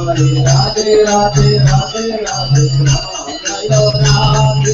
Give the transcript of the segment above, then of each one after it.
राधे राधे राधे राधे जय राधे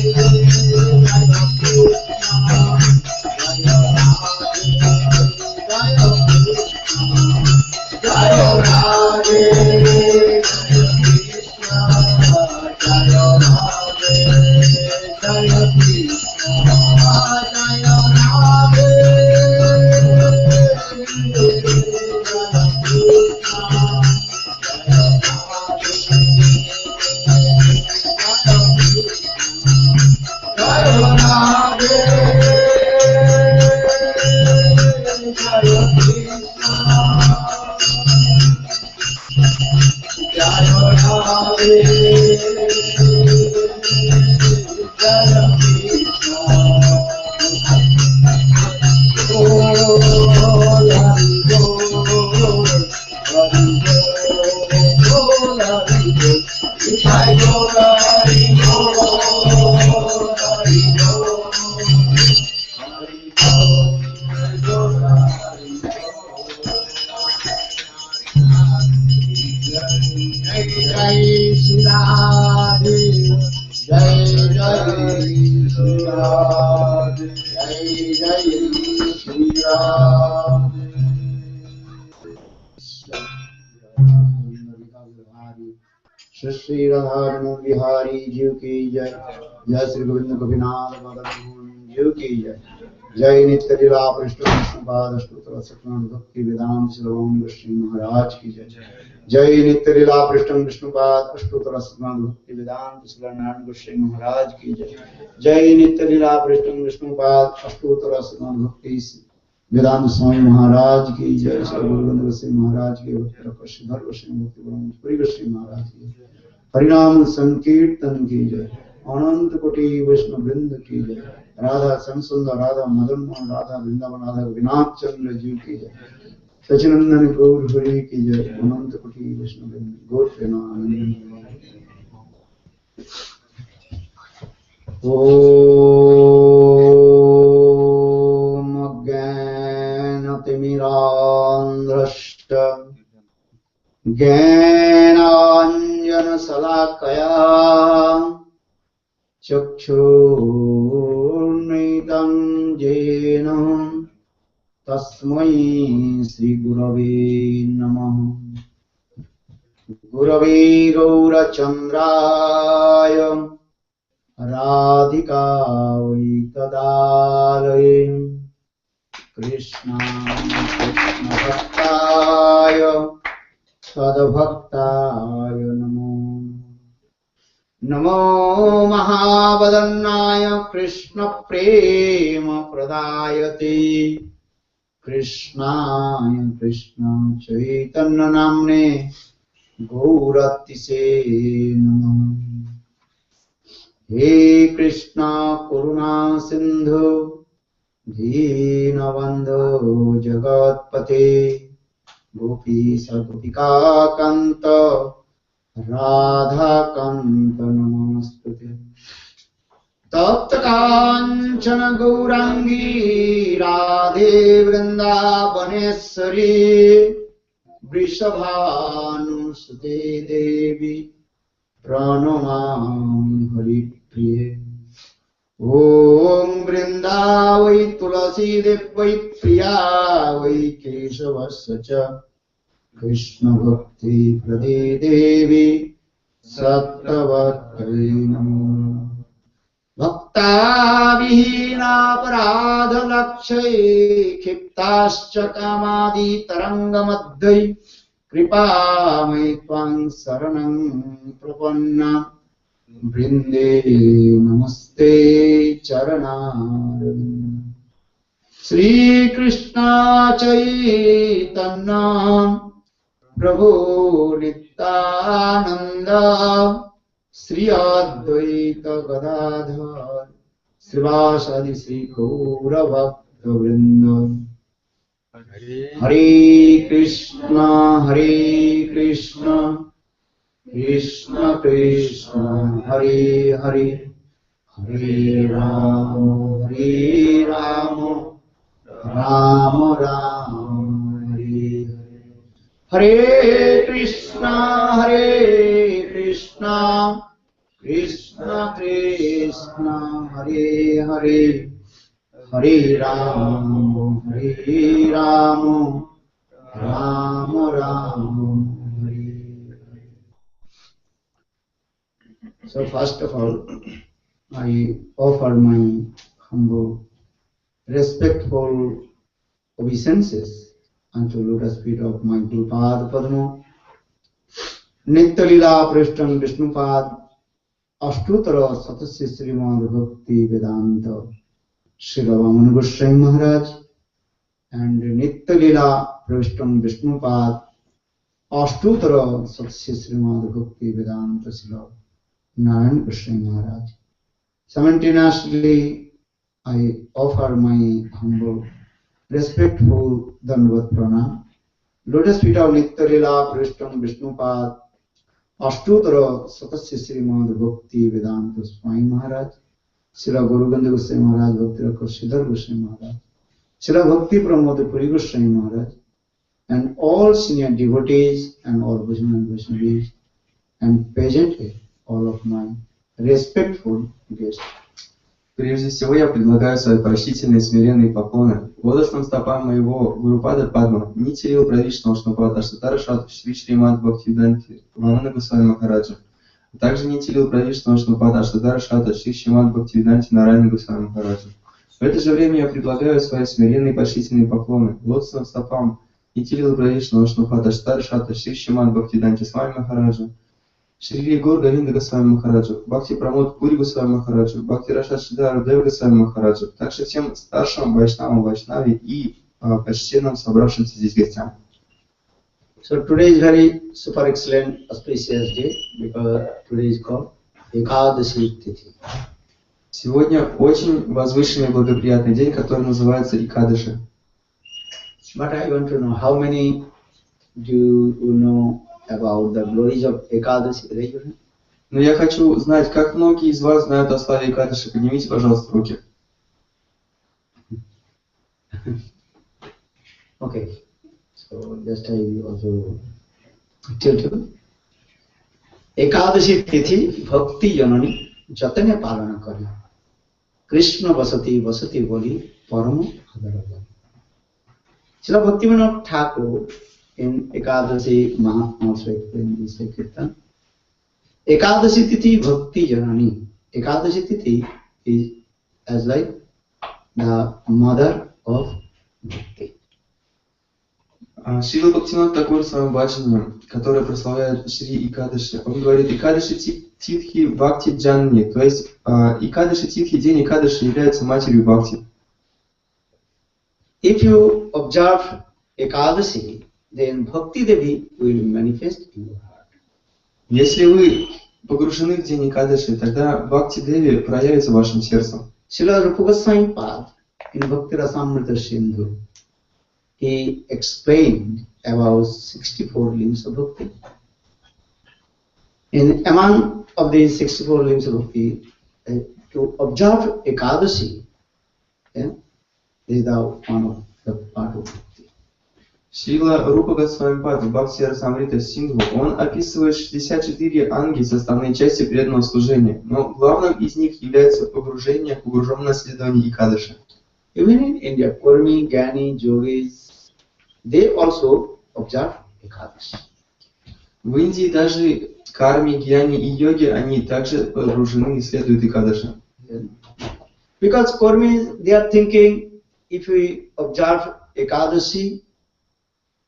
श्री राधा बिहारी जीव की जय। जय श्री गोविंद गोपीनाथ जीव की जय। जय नित्य लीला पृष्ठ विष्णुपाद अष्टोत्तर सतनाम भक्ति वेदांत श्रवण गोस्वामी महाराज की जय। जय नित्य लीला पृष्ठ विष्णुपाद अष्टोत्तर सतनाम भक्ति वेदांत श्रवण गोस्वामी महाराज की जय। जय नित्य लीला पृष्ठ विष्णुपाद अष्टोत्तर सतनाम भक्ति वेदांत स्वामी महाराज की जय। श्री गोविंद गोस्वामी महाराज की श्रीधर गोस्वामी भक्ति पुरी गोस्वामी महाराज की हरिनाम संकीर्तन की जय। अनंत कोटि वैष्णव वृंद की जय। राधा संसुंदर राधा मदन मोहन राधा वृंदावन राधा गोपीनाथ चंद्र जी की जय। सचिनंदन गौर हरि की जय। अनंत कोटि वैष्णव वृंद गौर प्रेमानंद। ओम अज्ञानतिमिरान्ध्रश्च ज्ञानाञ्जनशलाकया चक्षुर्मिलितं येन तस्मै श्रीगुरवे नमः। गुरवे गौरचन्द्राय राधिकायै तदालये कृष्णभक्ताय सद्भक्ताय नमो नमो महावदन्नाय कृष्ण प्रेम प्रदायते कृष्णाय कृष्ण चैतन्य नाम्ने गौरतिसे नमः। हे कृष्ण करुणा सिंधु दीनबंधो जगत्पते गोपीश गोपिका कांत राधा कांत नमस्ते। तप्त कांचन गौरांगी राधे वृंदावनेश्वरी वृषभानुसुते देवी प्रणमामि हरिप्रिये। ओम वृंदावै तुलसी देवै प्रिया वै केशवस्य च कृष्ण भक्ति प्रदे देवी सत्यवत्यै नमो। भक्ता विहीनापराध लक्ष्यै क्षिप्ताश्च कामादि तरंगमध्यै कृपामयि त्वां शरणं प्रपन्ना वृंदे नमस्ते चरणारविंद। श्री कृष्ण चैतन्य प्रभु नित्यानंद श्री अद्वैत गदाधर श्रीवासादि श्री गौर भक्त वृंद। हरे Krishna Krishna Krishna Hare Hare Hare Ram Ram Ram Hare Hare. Hare Krishna, Krishna Krishna, Hare Hare, Hare Rama, Rama Rama, Hare Hare. So first of all, I offer my humble, respectful obeisances unto lotus feet of my Guru-pad Padma, Nitya-lila Prishtam Vishnupad, Ashtutara Satasya Srimad Bhakti Vedanta, Srila Goswami Maharaj, and Nitya-lila Prishtam Vishnupad, Ashtutara Satasya Srimad Bhakti Vedanta, Srila Narayana Goswami Maharaj. Simultaneously, I offer my humble, respectful Dandavat Pranam, lotus feet of Nitya-lila Prishtam Vishnupad, Ashtutara Satasya Srimad Bhakti Vedanta Swami Maharaj, Srila Guru-goswami Maharaj, Bhakti Rakshidhar Goswami Maharaj, Srila Bhakti Pramod Puri Goswami Maharaj, and all senior devotees and all Bhajana and Vaishnavis, and presently all of my respectful guests. Прежде всего я предлагаю свои почтительные смиренные поклоны лотосным стопам моего Гуру-пада Падма, Нити-лила Правишного Шнупада Аштатара Шрадха Шри Шримад Бхактивиданти Вана Госвами Махараджа, а также Нити-лила Правишного Шнупада Аштатара Шрадха Шри Шримад Бхактивиданти Нарайана Госвами Махараджа. В это же время я предлагаю свои смиренные почтительные поклоны лотосным стопам Нити-лила Правишного Шнупада Аштатара Шрадха Шри Шримад Бхактивиданти Свами Махараджа, Шри Гуру-Говинда Госвами Махараджа, Бхакти Прамод Пури Госвами Махараджа, Бхакти Рашад Шидару Дев Госвами Махараджа, также всем старшим Вайшнавам, Вайшнаве и почтенным собравшимся здесь гостям. So today is very super excellent auspicious day because today is called Ekadashi Tithi. Сегодня очень возвышенный и благоприятный день, который называется Экадаши. But I want to know how many do you know about the glories of Ekadashi? Raise your hand. Но я хочу знать, как многие из вас знают о славе Экадаши. Поднимите, пожалуйста, руки. Okay. So just I also tell you. Ekadashi Tithi Bhakti Janani Jatane Palana Kari. Krishna Vasati Vasati Boli Paramo Hadara. Srila Bhaktivinoda Thakur in Ekadashi Maha also explained this Kirtan. Ekadashi Tithi Bhakti Janani. Ekadashi Tithi is as like the mother of Bhakti. Шрила Бхактивинод Такур в своем баджане, который прославляет Шри Экадаши, он говорит Экадаши Титхи Бхакти Джанни, то есть Экадаши Титхи, день Экадаши является матерью Бхакти. If you observe Ekadashi, then Bhakti Devi will manifest in your heart. Если вы погружены в день Экадаши, тогда Бхакти Деви проявится в вашем сердце. Srila Rupa Goswami Pad in Bhakti Rasamrita Sindhu, he explained about 64 limbs of Bhakti. In among of these 64 limbs of Bhakti, to observe Ekadashi, is the one of the part of Bhakti. Шрила Рупа Госвами Пад в Бхакти Расамрита Синдху, он описывает 64 анги, составные части преданного служения, но главным из них является погруженное следование Экадаши. Even in India, Kurmi, Gyani, Yogis, they also observe Ekadashi. В Индии даже карми, гьяни и йоги, они также погружены и следуют Экадаши. Because Kurmis, they are thinking, if we observe Ekadashi,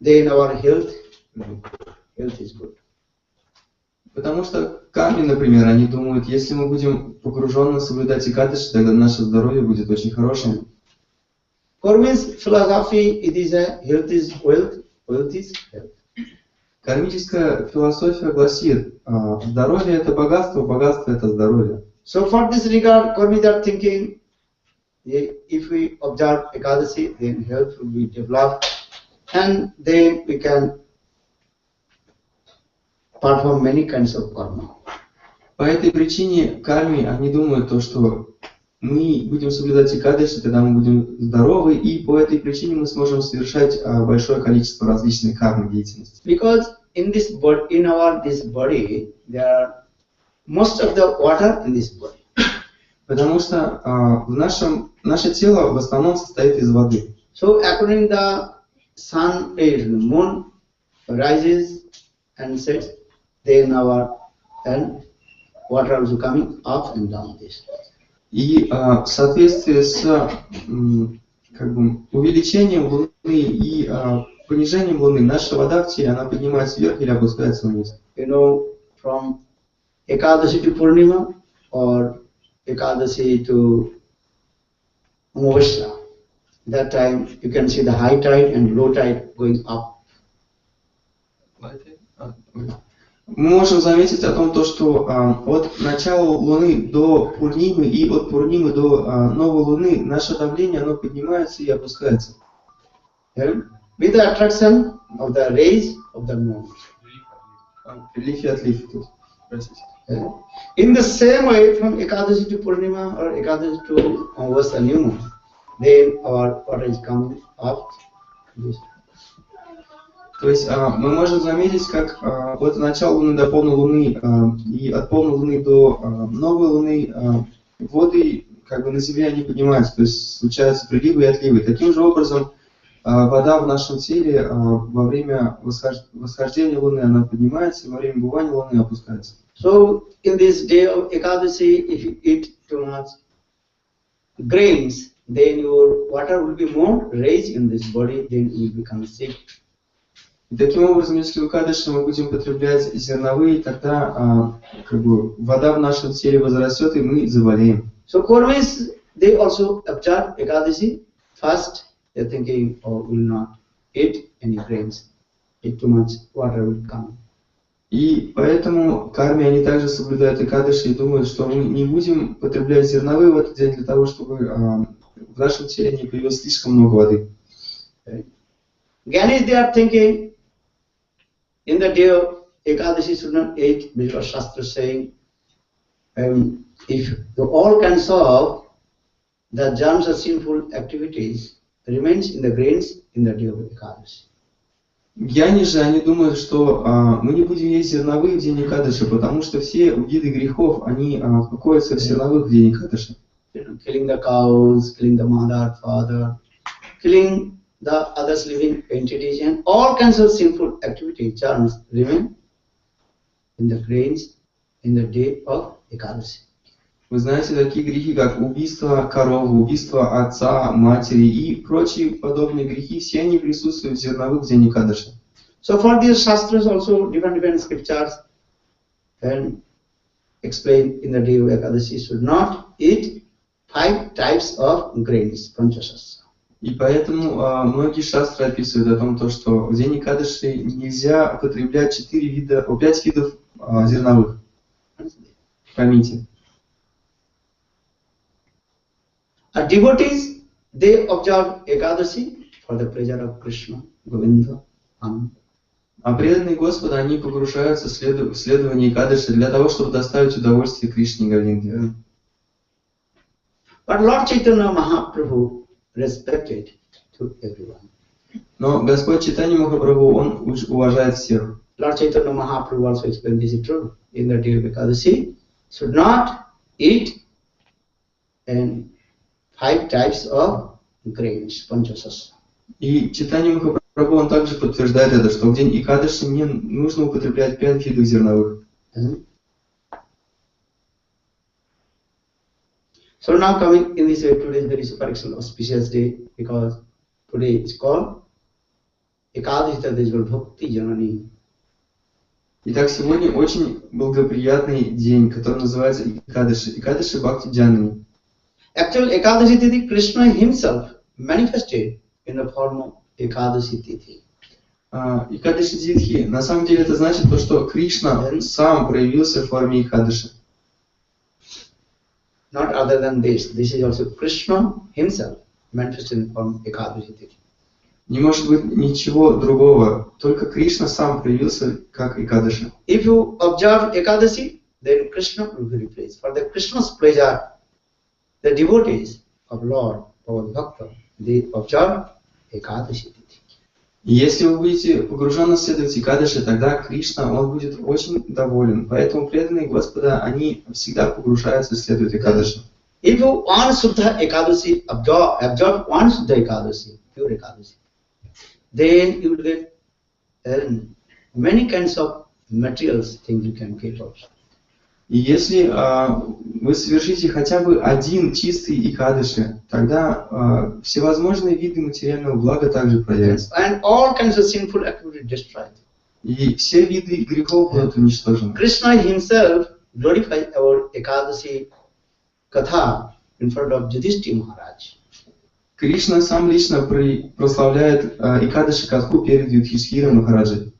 then our health is good. Потому что карми, например, они думают, если мы будем погруженно соблюдать Экадаши, тогда наше здоровье будет очень хорошим. Kurmis philosophy, it is a health is wealth, wealth is health. Кармическая философия гласит, здоровье это богатство, богатство это здоровье. So for this regard, Kurmis are thinking, if we observe Ekadashi, then health will be developed, and then we can perform many kinds of karma. По этой причине карми, они думают, что мы будем соблюдать Экадаши, тогда мы будем здоровы, и по этой причине мы сможем совершать большое количество различных карм деятельности. Because in this body, in our this body, there are most of the water in this body. Потому что наше тело в основном состоит из воды. So according the sun, the moon rises and sets, then our and water also coming up and down this. И в соответствии с увеличением Луны и понижением Луны, наша вода в теле, она поднимается вверх или опускается вниз. You know, from Ekadashi to Purnima or Ekadashi to Amavasya, that time you can see the high tide and low tide going up. Мы можем заметить о том, что от начала Луны до Пурнимы и от Пурнимы до новой Луны наше давление оно поднимается и опускается. With the attraction of the rays of the moon. Прилив и отлив тут. In the same way, from Ekadashi to Purnima or Ekadashi to Amavasya new moon, then our water is coming up. То есть мы можем заметить, как от начала Луны до полной Луны и от полной Луны до новой Луны воды на Земле они поднимаются, то есть случаются приливы и отливы. Таким же образом вода в нашем теле во время восхождения Луны она поднимается, и во время бывания Луны опускается. So in this day of Ekadashi, if you eat too much grains, then your water will be more raised in this body, then you will become sick. И таким образом, если в Экадаши мы будем потреблять зерновые, тогда вода в нашем теле возрастет, и мы заболеем. So Kurmis, they also observe Ekadashi. First, they are thinking, oh, we will not eat any grains. Eat too much, water will come. И поэтому карми, они также соблюдают Экадаши и думают, что мы не будем потреблять зерновые в этот день для того, чтобы в нашем теле не появилось слишком много воды. Gyanis, they are thinking, in the day of Ekadashi should not eat, because Shastra saying, if all kinds of the germs of sinful activities remains in the grains in the day of Ekadashi. Гьяни же, они думают, что мы не будем есть зерновые в день Экадаши, потому что все виды грехов, они покоятся в зерновых в день Экадаши. Killing the cows, killing the mother, father, killing the others living entities, and all kinds of sinful activities, germs remain in the grains in the day of Ekadashi. Вы знаете, такие грехи, как убийство коровы, убийство отца, матери и прочие подобные грехи, все они присутствуют в зерновых в день Экадаши. So for these shastras also different scriptures and explain in the day of Ekadashi should not eat 5 types of grains, panchasasya. И поэтому многие шастры описывают о том, что в день Экадаши нельзя употреблять 5 видов зерновых. Поймите. Devotees, they observe Ekadashi for the pleasure of Krishna, Govinda, Ananda. А преданные Господа, они погружаются в следование Экадаши для того, чтобы доставить удовольствие Кришне и Говинде. But Lord Chaitanya Mahaprabhu respected to everyone. Но Господь Чайтанья Махапрабху, он уважает всех. Lord Chaitanya Mahaprabhu also explained this is true. In the day of Ekadashi, should not eat and 5 types of grains, panchasasya. И Чайтанья Махапрабху, он также подтверждает это, что в день Экадаши не нужно употреблять 5 видов зерновых. So now coming in this way, today is very super excellent auspicious day, because today is called Ekadashi Tadeshwar Bhakti Janani. Итак, сегодня очень благоприятный день, который называется Экадаши. Экадаши Бхакти Джанани. Actually, Ekadashi Tithi, Krishna himself manifested in the form of Ekadashi Tithi. Экадаши Титхи, на самом деле это значит то, что Кришна сам проявился в форме Экадаши. Not other than this. This is also Krishna himself manifested in the form of Ekadashi Tithi. Не может быть ничего другого, только Кришна сам проявился как Экадаши. If you observe Ekadashi, then Krishna will be replaced. For the Krishna's pleasure, the devotees of Lord Bhakta, they observe Ekadashi. И если вы будете погруженно следовать Экадаши, тогда Кришна, он будет очень доволен. Поэтому преданные Господа, они всегда погружаются и следуют Экадаши. If you want Suddha Ekadashi, absorb one Suddha Ekadashi, pure Ekadashi, then you will get many kinds of materials things you can get also. И если вы совершите хотя бы один чистый Экадаши, тогда всевозможные виды материального блага также проявятся. And all kinds of sinful activities destroyed. И все виды грехов будут уничтожены. Krishna himself glorified our Ekadashi Katha in front of Yudhishthira Maharaj. Кришна сам лично прославляет Экадаши Катху перед Юдхишthira Махараджей.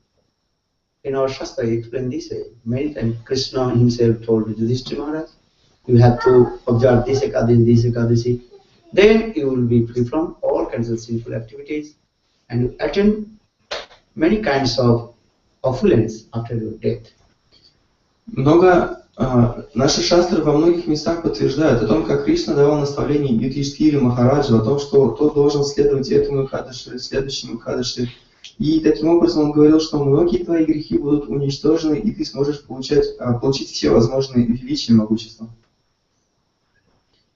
In our Shastra, he explained this way. Many times Krishna himself told Yudhishthira Maharaj, you have to observe this Ekadashi, then you will be free from all kinds of sinful activities and you attain many kinds of opulence after your death. Наши шастры во многих местах подтверждают о том, как Кришна давал наставление Юдхишthире Махараджу о том, что тот должен следовать этому Экадаши, следующему Экадаши. И таким образом он говорил, что многие твои грехи будут уничтожены, и ты сможешь получить все возможные величия и могущества.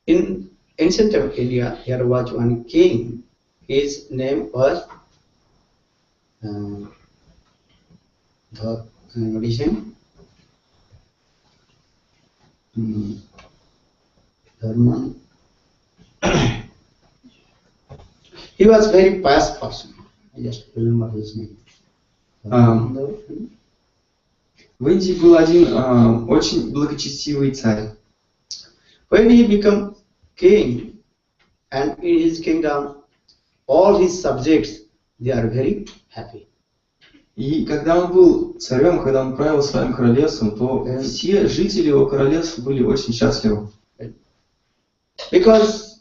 In ancient India, there was one king. His name was what is his name? Dharman. He was very pious person. I just remember his name. В Индии был один очень благочестивый царь. When he became king, and in his kingdom, all his subjects, they are very happy. И когда он был царем, когда он правил своим королевством, то все жители его королевства были очень счастливы. Because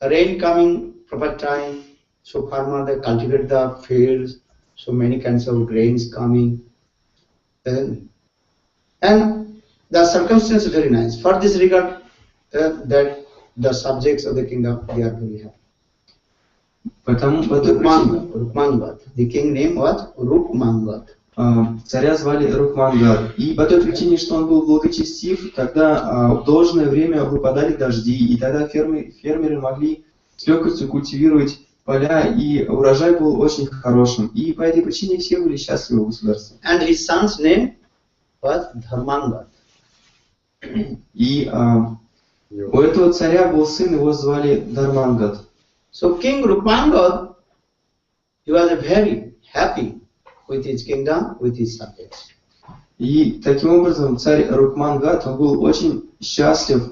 rain coming proper time, so farmers they cultivate the fields, so many kinds of grains coming, and the circumstance is very nice. For this regard, that the subjects of the kingdom they are very happy. Rukmangad. The king name was Rukmangad. Царя звали Рукмангад. И по той причине, что он был благочестив, тогда в должное время выпадали дожди, и тогда фермеры могли с легкостью культивировать поля, и урожай был очень хорошим. И по этой причине все были счастливы в государстве. And his son's name was Dharmangad. И у этого царя был сын, его звали Дharmangad. So King Rukmangad, he was very happy with his kingdom, with his subjects. И таким образом царь Рукмангад, он был очень счастлив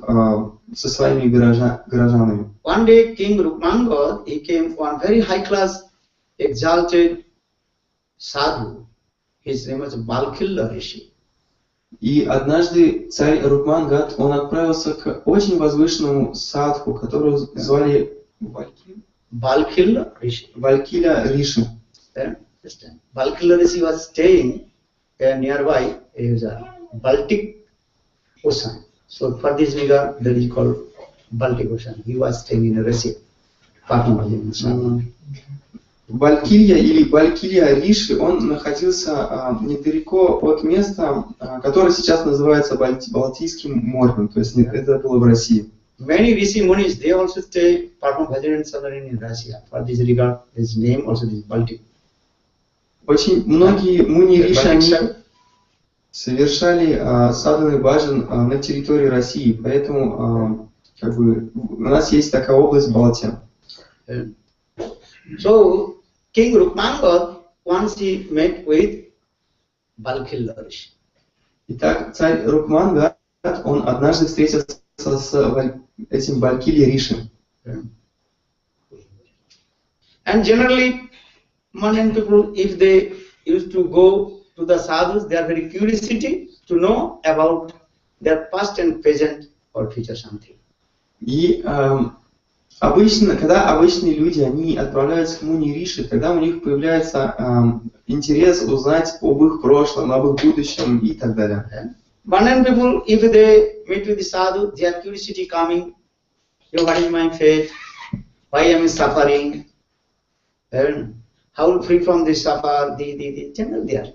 со своими горожанами. One day King Rukmangad, he came one very high class, exalted sadhu. His name was Balkilla Rishi. И однажды царь Рукмангад, он отправился к очень возвышенному садху, которого звали Balkilla Rishi. Балкиля Риши. Balkilla Rishi was staying nearby is a Baltic Ocean. So for this regard, that is called Baltic Ocean. He was staying in Russia. Балкилья или Балкилья Риши, он находился недалеко от места, которое сейчас называется Балтийским морем, то есть это было в России. Many Rishi Munis, they also stay perform bhajan and sadhana in Russia. For this regard, his name also is Baltic. Очень многие муни Риши, они совершали садханы баджан на территории России, поэтому как бы у нас есть такая область Балтия. So King Rukmangad once he met with Balkilla Rishi. Итак, царь Рукмангад, он однажды встретился с этим Балкильей Риши. And generally, modern people, if they used to go to the sadhus, they are very curiosity to know about their past and present or future something. И обычно, когда обычные люди, они отправляются к муни Риши, тогда у них появляется интерес узнать об их прошлом, об их будущем и так далее. Mundane people, if they meet with the sadhu, their curiosity coming, what is my fate? Why am I suffering? And how free from this suffer? The general there.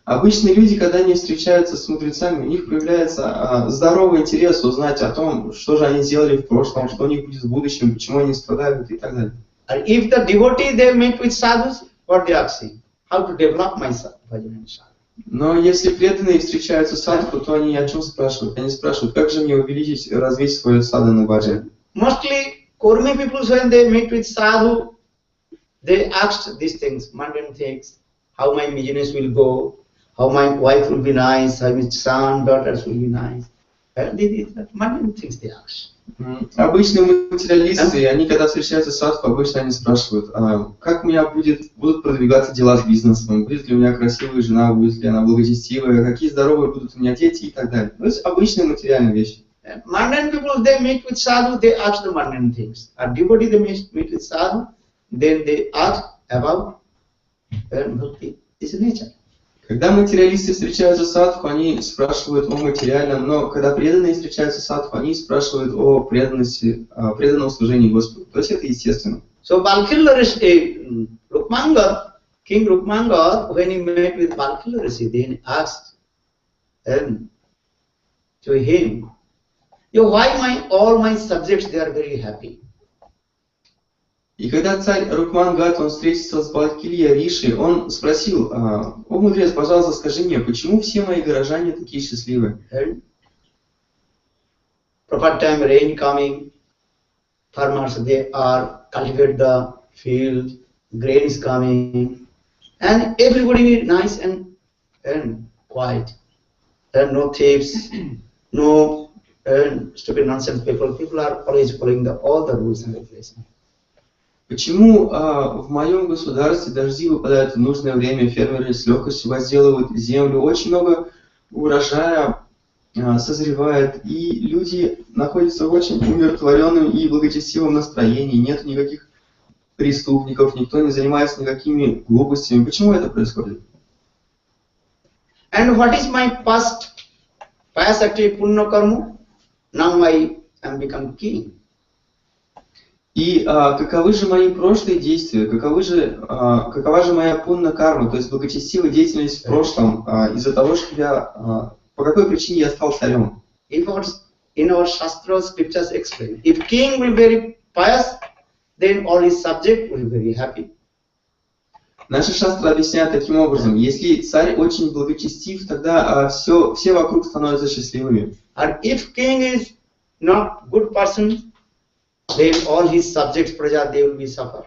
Обычные люди, когда они встречаются с мудрецами, у них появляется здоровый интерес узнать о том, что же они сделали в прошлом, что у них будет в будущем, почему они страдают и так далее. And if the devotee they meet with sadhus, what they are asking? How to develop myself? Но если преданные встречаются с садху, то они о чем спрашивают? Они спрашивают, как же мне увеличить, развить свою садхану-бхаджан? Mostly Kurmi people, when they meet with sadhu, they asked these things, mundane things, how my business will go, how my wife will be nice, how my son, daughters will be nice. And these mundane things they ask. Обычные материалисты, они когда встречаются с садху, обычно они спрашивают, как у меня будут продвигаться дела с бизнесом, будет ли у меня красивая жена, будет ли она благочестивая, какие здоровые будут у меня дети и так далее. То есть обычные материальные вещи. Mundane people, they meet with sadhu, they ask the mundane things. A devotee, they meet with sadhu, then they ask about bhakti. This is nature. Когда материалисты встречаются с садху, они спрашивают о материальном, но когда преданные встречаются с садху, они спрашивают о преданности, о преданном служении Господу. То есть это естественно. So Balkila Rishi, King Rukmanga, when he met with Balkila Rishi, then asked to him, why all my subjects they are very happy? И когда царь Рукмангат, он встретился с Балкилья Риши, он спросил, о мудрец, пожалуйста, скажи мне, почему все мои горожане такие счастливые? Proper time rain coming, farmers they are cultivate the field, grain is coming, and everybody is nice and quiet. There are no thieves, no stupid nonsense people. People are always following all the rules and regulations. Почему в моем государстве дожди выпадают в нужное время, фермеры с легкостью возделывают землю, очень много урожая созревает, и люди находятся в очень умиротворенном и благочестивом настроении, нет никаких преступников, никто не занимается никакими глупостями. Почему это происходит? And what is my past activity punna karma? Now I am become king. И каковы же мои прошлые действия, какова же моя пунна карма, то есть благочестивая деятельность в прошлом, из-за того, что по какой причине я стал царем? In our Shastra scriptures explain, if king will be very pious, then all his subjects will be very happy. Наши шастры объясняют таким образом, если царь очень благочестив, тогда все вокруг становятся счастливыми. And if king is not good person, then all his subjects, praja, they will be suffer.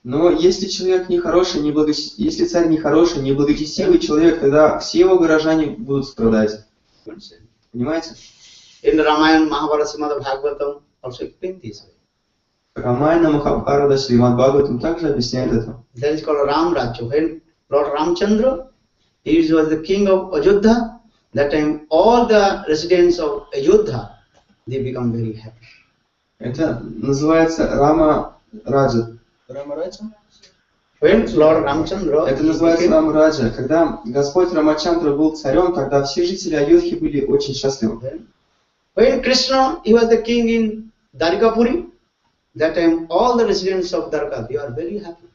Но если человек нехороший, если царь нехороший, неблагочестивый человек, тогда все его горожане будут страдать. Понимаете? In Ramayana, Mahabharata, Srimad Bhagavatam also explain this way. Рамайна, Махабхарата, Шримад Бхагаватам также объясняет это. That is called Ram-Rajya. When Lord Ramachandra, he was the king of Ayodhya, that time all the residents of Ayodhya, they become very happy. Это называется Рама-раджа. When Lord Ramachandra, это называется Рама-раджа. Когда Господь Рамачандра был царем, тогда все жители Айодхи были очень счастливы. When Krishna, he was the king in Dwarikapuri, that time all the residents of Dwarka, they are very happy.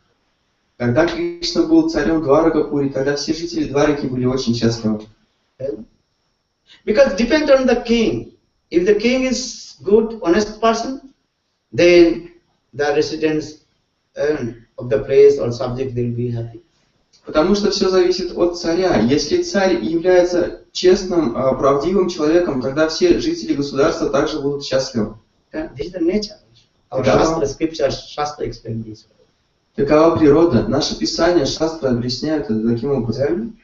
Когда Кришна был царем Дваракапури, тогда все жители Дварики были очень счастливы. Because depend on the king. If the king is good, honest person, then the residents of the place or subject they will be happy. Потому что все зависит от царя. Если царь является честным, правдивым человеком, тогда все жители государства также будут счастливы. This is the nature. Our Shastra, scriptures, Shastra explain this. Такова природа. Наши писания, шастры объясняют это таким образом.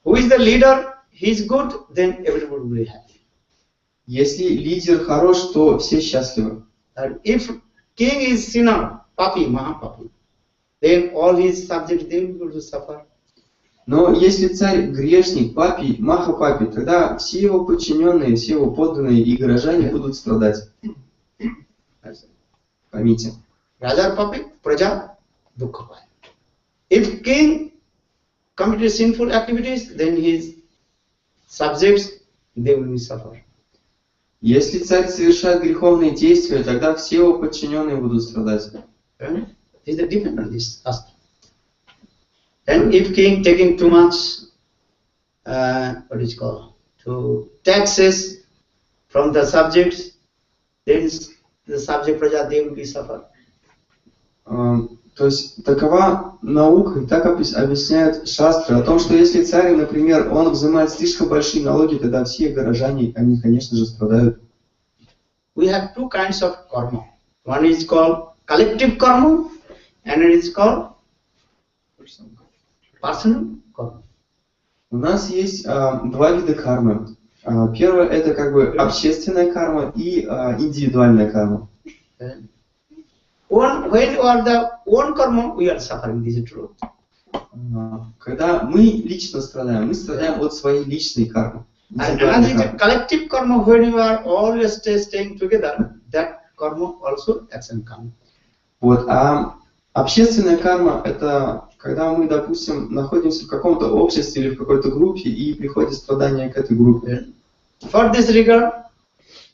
Who is the leader? He is good, then everybody will be happy. Если лидер хорош, то все счастливы. And if king is sinner, papi, mahapapi, then all his subjects they will go to suffer. Но если царь грешник, папи, махапапи, тогда все его подчиненные, все его подданные и горожане будут страдать. Поймите. Raja papi, praja dukkha paya. If king committed sinful activities, then his subjects, they will be suffer. Если царь совершает греховные действия, тогда все его подчиненные будут страдать. This is the difference of this aspect. And if king taking too much, what is called, to taxes from the subjects, then the subject praja they will be suffer. То есть такова наука, и так объясняют шастры, о том, что если царь, например, он взимает слишком большие налоги, тогда все горожане, они, конечно же, страдают. We have two kinds of karma. One is called collective karma, and it is called personal karma. У нас есть два вида кармы. Первое это как бы общественная карма и индивидуальная карма. When you are the one karma, we are suffering. This is true. Когда мы лично страдаем, мы страдаем от своей личной кармы. And another is collective karma. When you are always staying together, that karma also action karma. Вот, а общественная карма это когда мы, допустим, находимся в каком-то обществе или в какой-то группе и приходит страдание к этой группе. For this regard,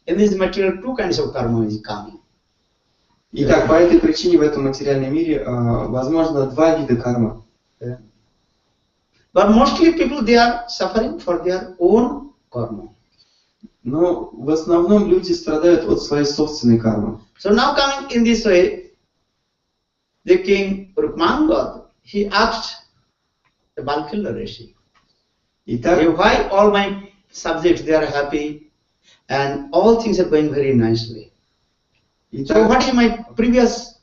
in this material, two kinds of karma is coming. Итак, по этой причине в этом материальном мире возможно два вида кармы. But mostly people they are suffering for their own karma. Но в основном люди страдают от своей собственной кармы. So now coming in this way, the king Rukmanga, he asked the Balkila Rishi, Итак, why all my subjects they are happy and all things are going very nicely. So what is my previous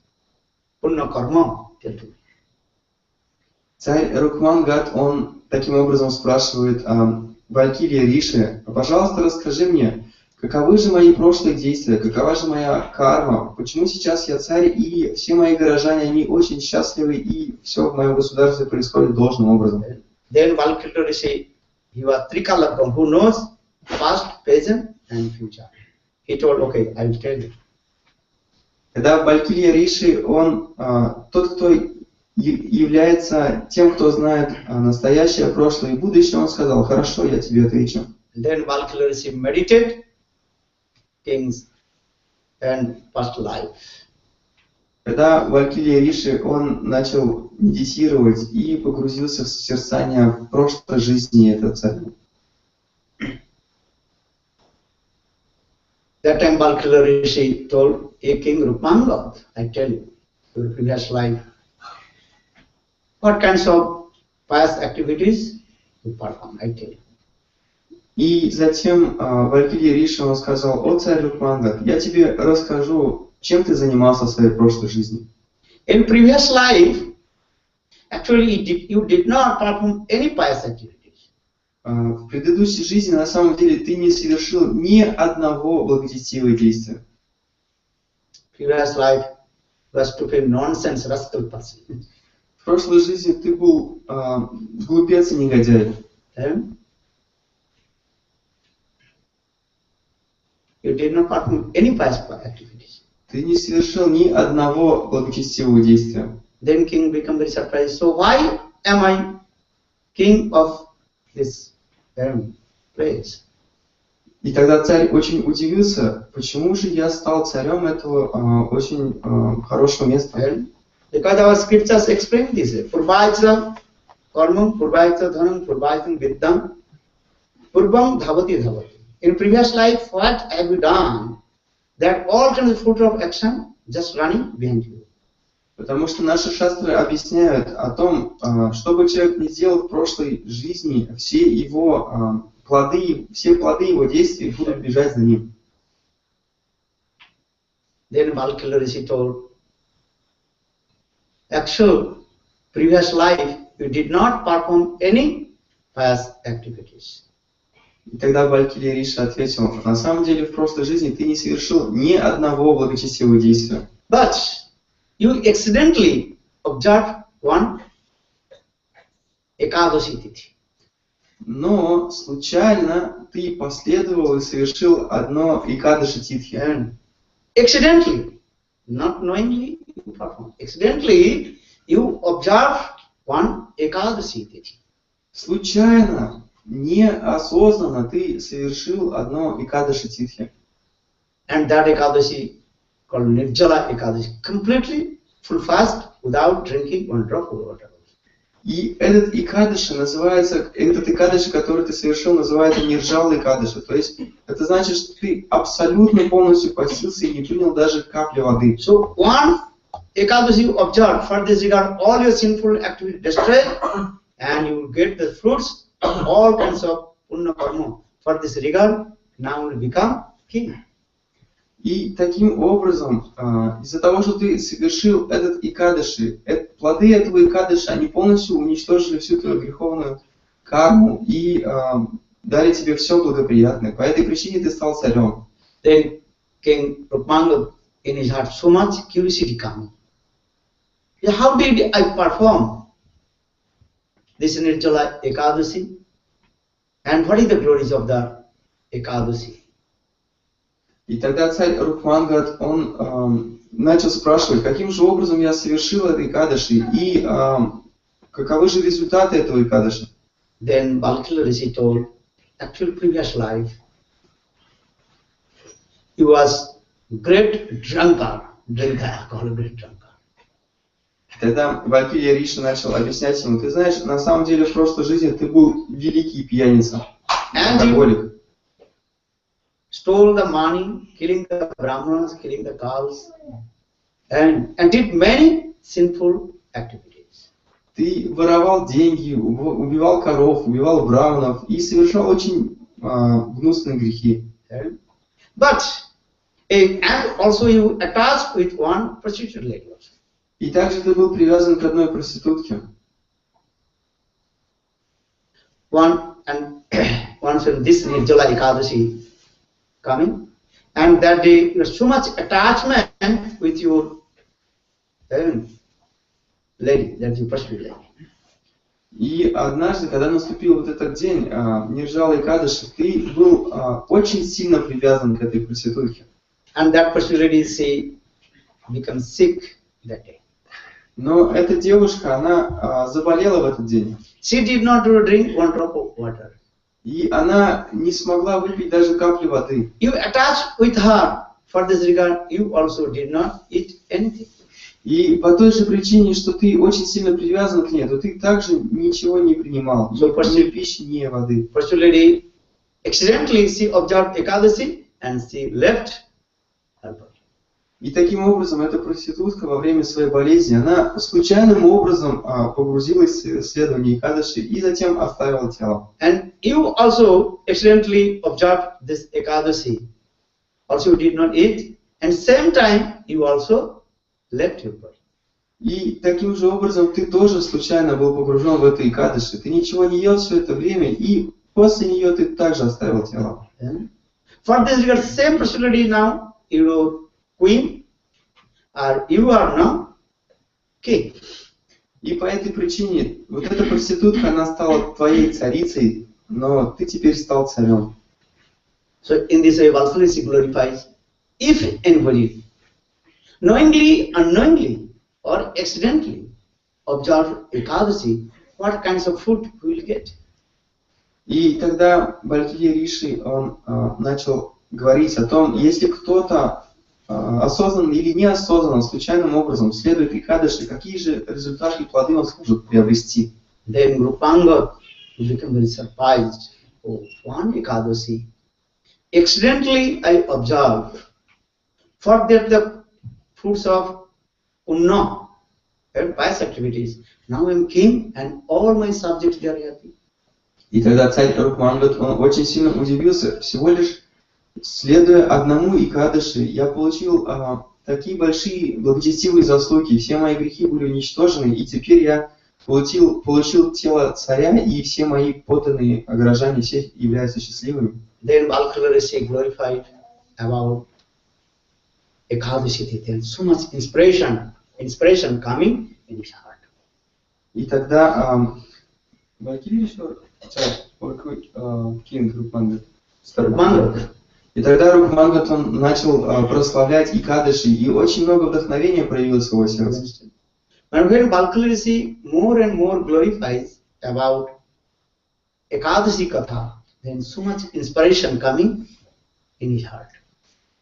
punna karma? Tell me. Царь Рукмангат, он таким образом спрашивает Валькирия Риши, пожалуйста, расскажи мне, каковы же мои прошлые действия, какова же моя карма, почему сейчас я царь и все мои горожане, они очень счастливы и все в моем государстве происходит должным образом. Then Valkirti Rishi, he was Trikalakam, who knows past, present and future. He told, okay, I will tell you. Когда Валькирия Риши, он тот, кто является тем, кто знает настоящее, прошлое и будущее, он сказал, хорошо, я тебе отвечу. Then Valkirti Rishi meditated kings and past life. Когда Валькирия Риши, он начал медитировать и погрузился в созерцание прошлой жизни этого царя. That time Valkirti Rishi told a king Rupanga, I tell you, your previous life, what kinds of past activities you perform, I tell you. И затем Валькирия Риши, он сказал, о царь Рукмангат, я тебе расскажу, чем ты занимался в своей прошлой жизни. In previous life, actually you did not perform any past activities. В предыдущей жизни, на самом деле, ты не совершил ни одного благочестивого действия. Previous life was to be nonsense, rascal person. В прошлой жизни ты был глупец и негодяй. You did not perform any past activities. Ты не совершил ни одного благочестивого действия. Then king became very surprised. So why am I king of this place? И тогда царь очень удивился, почему же я стал царем этого очень хорошего места. Because our scriptures explain this. Purvaita karmam, purvaita dhanam, purvaita vidyam, purvam dhavati dhavati. In previous life, what have you done? That all kinds of fruit of action just running behind you. Потому что наши шастры объясняют о том, что бы человек ни сделал в прошлой жизни, все плоды его действий будут бежать за ним. Then Valkirti Rishi told, actual previous life you did not perform any past activities. И тогда Валькирия Риши ответил, на самом деле в прошлой жизни ты не совершил ни одного благочестивого действия. But you accidentally observed one Ekadashi Tithi. Но случайно ты последовал и совершил одно Экадаши Титхи. Accidentally, not knowingly you perform. Accidentally you observe one Ekadashi Tithi. Случайно, не неосознанно ты совершил одно Экадаши Титхи. And that Ekadashi called Nirjala Ekadashi, completely full fast without drinking one drop of water. И этот Экадаши называется, этот Экадаши, который ты совершил, называется Нирджала Экадаши. То есть это значит, что ты абсолютно полностью постился и не принял даже капли воды. So one Ekadashi you observe, for this regard all your sinful activity destroyed, and you will get the fruits of all kinds of Punna Karma. For this regard, now you will become king. И таким образом, из-за того, что ты совершил этот Экадаши, плоды этого Экадаши, они полностью уничтожили всю твою греховную карму и дали тебе все благоприятное. По этой причине ты стал царем. Then King Rukmanga, in his heart, so much curiosity coming. How did I perform this Nirjala Ekadashi? And what is the glories of the Ekadashi? И тогда царь Рукманга, он начал спрашивать, каким же образом я совершил это Экадаши и каковы же результаты этого Экадаши. Then Balkila Rishi told, actual previous life, he was great drunkard, drinker, alcohol, great drunkard. Тогда Валькирия Риши начал объяснять ему, ты знаешь, на самом деле в прошлой жизни ты был великий пьяница, алкоголик. Stole the money, killing the brahmanas, killing the cows, and did many sinful activities. Ты воровал деньги, убивал коров, убивал браманов и совершал очень гнусные грехи. But and also you attached with one prostitute lady. И также ты был привязан к одной проститутке. Once when this Nirjala Ekadashi coming, and that day you have so much attachment with your lady, that you prostitute lady. И однажды, когда наступил вот этот день Нирджала Экадаши, ты был очень сильно привязан к этой проститутке. And that prostitute lady, she became sick that day. Но эта девушка, она заболела в этот день. She did not drink one drop of water. И она не смогла выпить даже капли воды. You attached with her. For this regard, you also did not eat anything. И по той же причине, что ты очень сильно привязан к ней, то ты также ничего не принимал. Ни пищи, ни воды. First lady, accidentally she observed Ekadashi and she left her body. И таким образом эта проститутка во время своей болезни, она случайным образом погрузилась в исследование Экадаши и затем оставила тело. And you also accidentally observed this Ekadashi. Also you did not eat, and same time you also left your body. И таким же образом ты тоже случайно был погружен в это Экадаши. Ты ничего не ел все это время, и после нее ты также оставил тело. For this regard, same personality now, you are queen, or you are now king. И по этой причине вот эта проститутка, она стала твоей царицей, но ты теперь стал царем. So in this way, Valkali glorifies. If anybody knowingly, unknowingly, or accidentally observe Ekadashi, what kinds of food we will get? И тогда Валькирия Риши, он начал говорить о том, если кто-то осознанно или неосознанно, случайным образом следует Экадаши, какие же результаты и плоды он сможет приобрести. Then Rupanga became very surprised. Oh, one Ekadashi. Accidentally I observed. For that the fruits of Punna and pious activities. Now I am king and all my subjects they are happy. И тогда царь Рукмангат, он очень сильно удивился. Всего лишь следуя одному Экадаши, я получил такие большие благочестивые заслуги. Все мои грехи были уничтожены, и теперь я получил тело царя, и все мои подданные горожане все являются счастливыми. Then Balkala Rishi glorified about Ekadashi Tithya, and so much inspiration coming in his heart. И тогда Кинг Рукмангат, и тогда Рукмангат, он начал прославлять Экадаши, и очень много вдохновения проявилось в его сердце. And when Balkala Rishi more and more glorifies about Ekadashi Katha, then so much inspiration coming in his heart.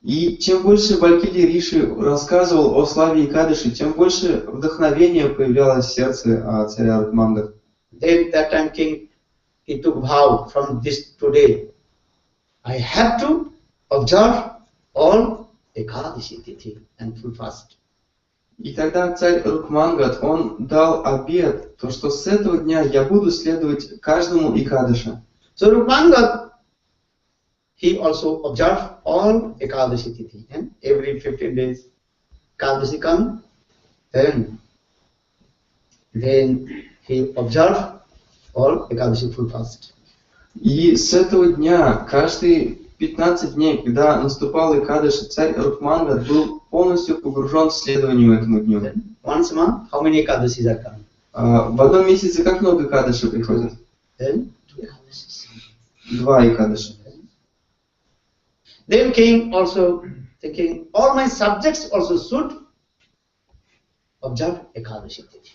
И чем больше Валькирий Риши рассказывал о славе Экадаши, тем больше вдохновения появлялось в сердце царя Рукманга. Then that time king, he took vow from this today, I have to observe all Ekadashi Tithi and full fast. И тогда царь Рукмангат, он дал обет, то что с этого дня я буду следовать каждому Экадаши. So Rukmangat, he also observed all Ekadashi Tithi, and every 15 days Ekadashi come, then he observed all Ekadashi full fast. И с этого дня, каждые 15 дней, когда наступал Экадаши, царь Рукмангат был полностью погружен в следованию этому дню. Then, once a month, how many Ekadashis are coming? В одном месяце как много Экадаши приходит? Then 2 Ekadashis. 2 Экадаши. Then king also thinking, all my subjects also should observe Ekadashi Tithi.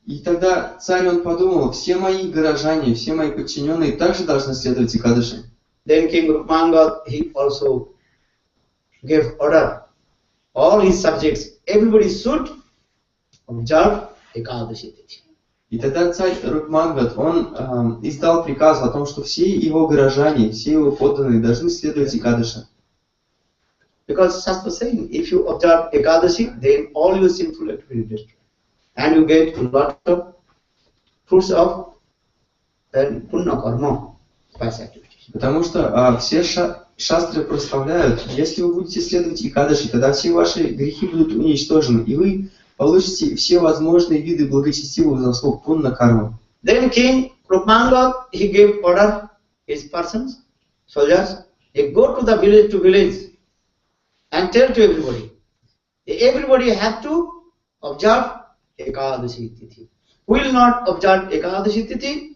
И тогда царь он подумал, все мои горожане, все мои подчиненные также должны следовать Экадаши. Then King Rukmangat, he also gave order, all his subjects, everybody should observe Ekadashi Tithi. И тогда царь Рукмангат, он издал приказ о том, что все его горожане, все его подданные должны следовать Экадаши. Because Shastra saying, if you observe Ekadashi, then all your sinful activities, and you get a lot of fruits of Punna Karma, past activities. Потому что все шастры прославляют, если вы будете следовать Экадаши, тогда все ваши грехи будут уничтожены, и вы получите все возможные виды благочестивых заслуг Пунна Карма. Then King Rukmangat, he gave order, his persons, soldiers, they go to the village and tell to everybody. Everybody have to observe Ekadashi Tithi. Who will not observe Ekadashi Tithi,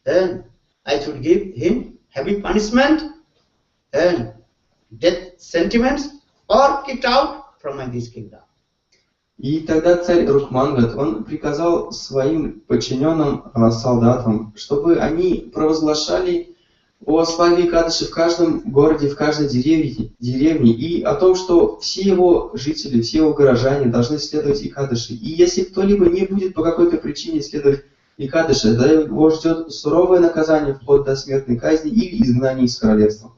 then I should give him heavy punishment and death sentiments or kicked out from this kingdom. И тогда царь Рукмангат, он приказал своим подчиненным солдатам, чтобы они провозглашали о славе Экадаши в каждом городе, в каждой деревне, и о том, что все его жители, все его горожане должны следовать Экадаши. И если кто-либо не будет по какой-то причине следовать Экадаши, тогда его ждет суровое наказание вплоть до смертной казни или изгнания из королевства.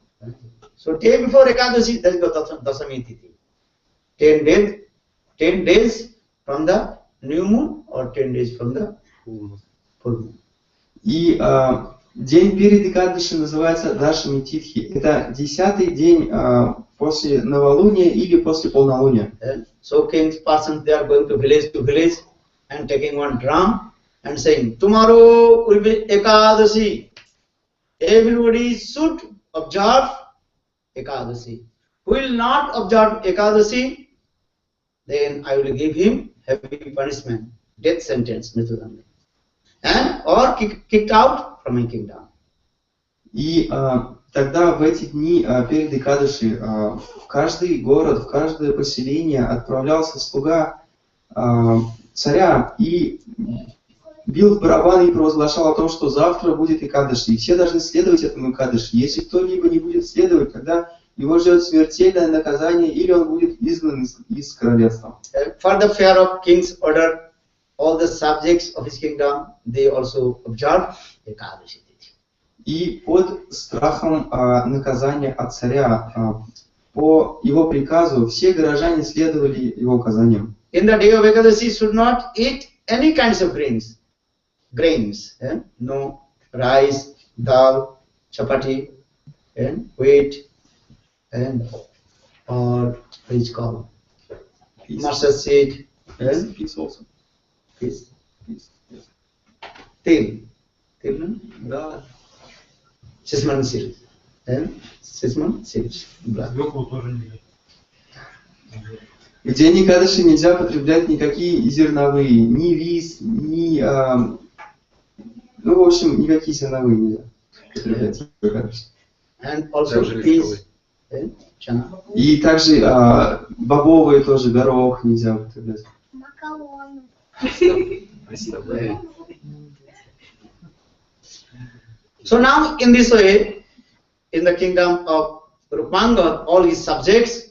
So day before Ekadashi, there is Dasami Tithi. 10 days from the new moon or 10 days from the full moon. И день перед Экадаши называется Дашами Титхи. Это 10-й день после новолуния или после полнолуния. So king's persons, they are going to village and taking one drum and saying, tomorrow will be Ekadashi. Everybody should observe Ekadashi. Who will not observe Ekadashi, then I will give him heavy punishment, death sentence, and or kicked out from my kingdom. И тогда в эти дни перед Экадаши в каждый город, в каждое поселение отправлялся слуга царя и бил в барабан и провозглашал о том, что завтра будет Экадаши, и все должны следовать этому Экадаши. Если кто-либо не будет следовать, тогда его ждет смертельное наказание, или он будет изгнан из королевства. For the fear of king's order, all the subjects of his kingdom, they also observe Ekadashi. И под страхом наказания от царя, по его приказу, все горожане следовали его указаниям. In the day of Ekadashi, should not eat any kinds of grains, no rice, dal, chapati, and wheat, and or what is called mustard seed, and Peace also. Peace. Yes. Til, no? Sesame seeds, and sesame seeds. Свеклу тоже нельзя. В день Экадаши нельзя потреблять никакие зерновые, ни рис, ни, в общем, никакие зерновые нельзя потреблять в Экадаши. And also peas, chana. И также бобовые тоже, горох нельзя употреблять. So now in this way, in the kingdom of Rupanga, all his subjects,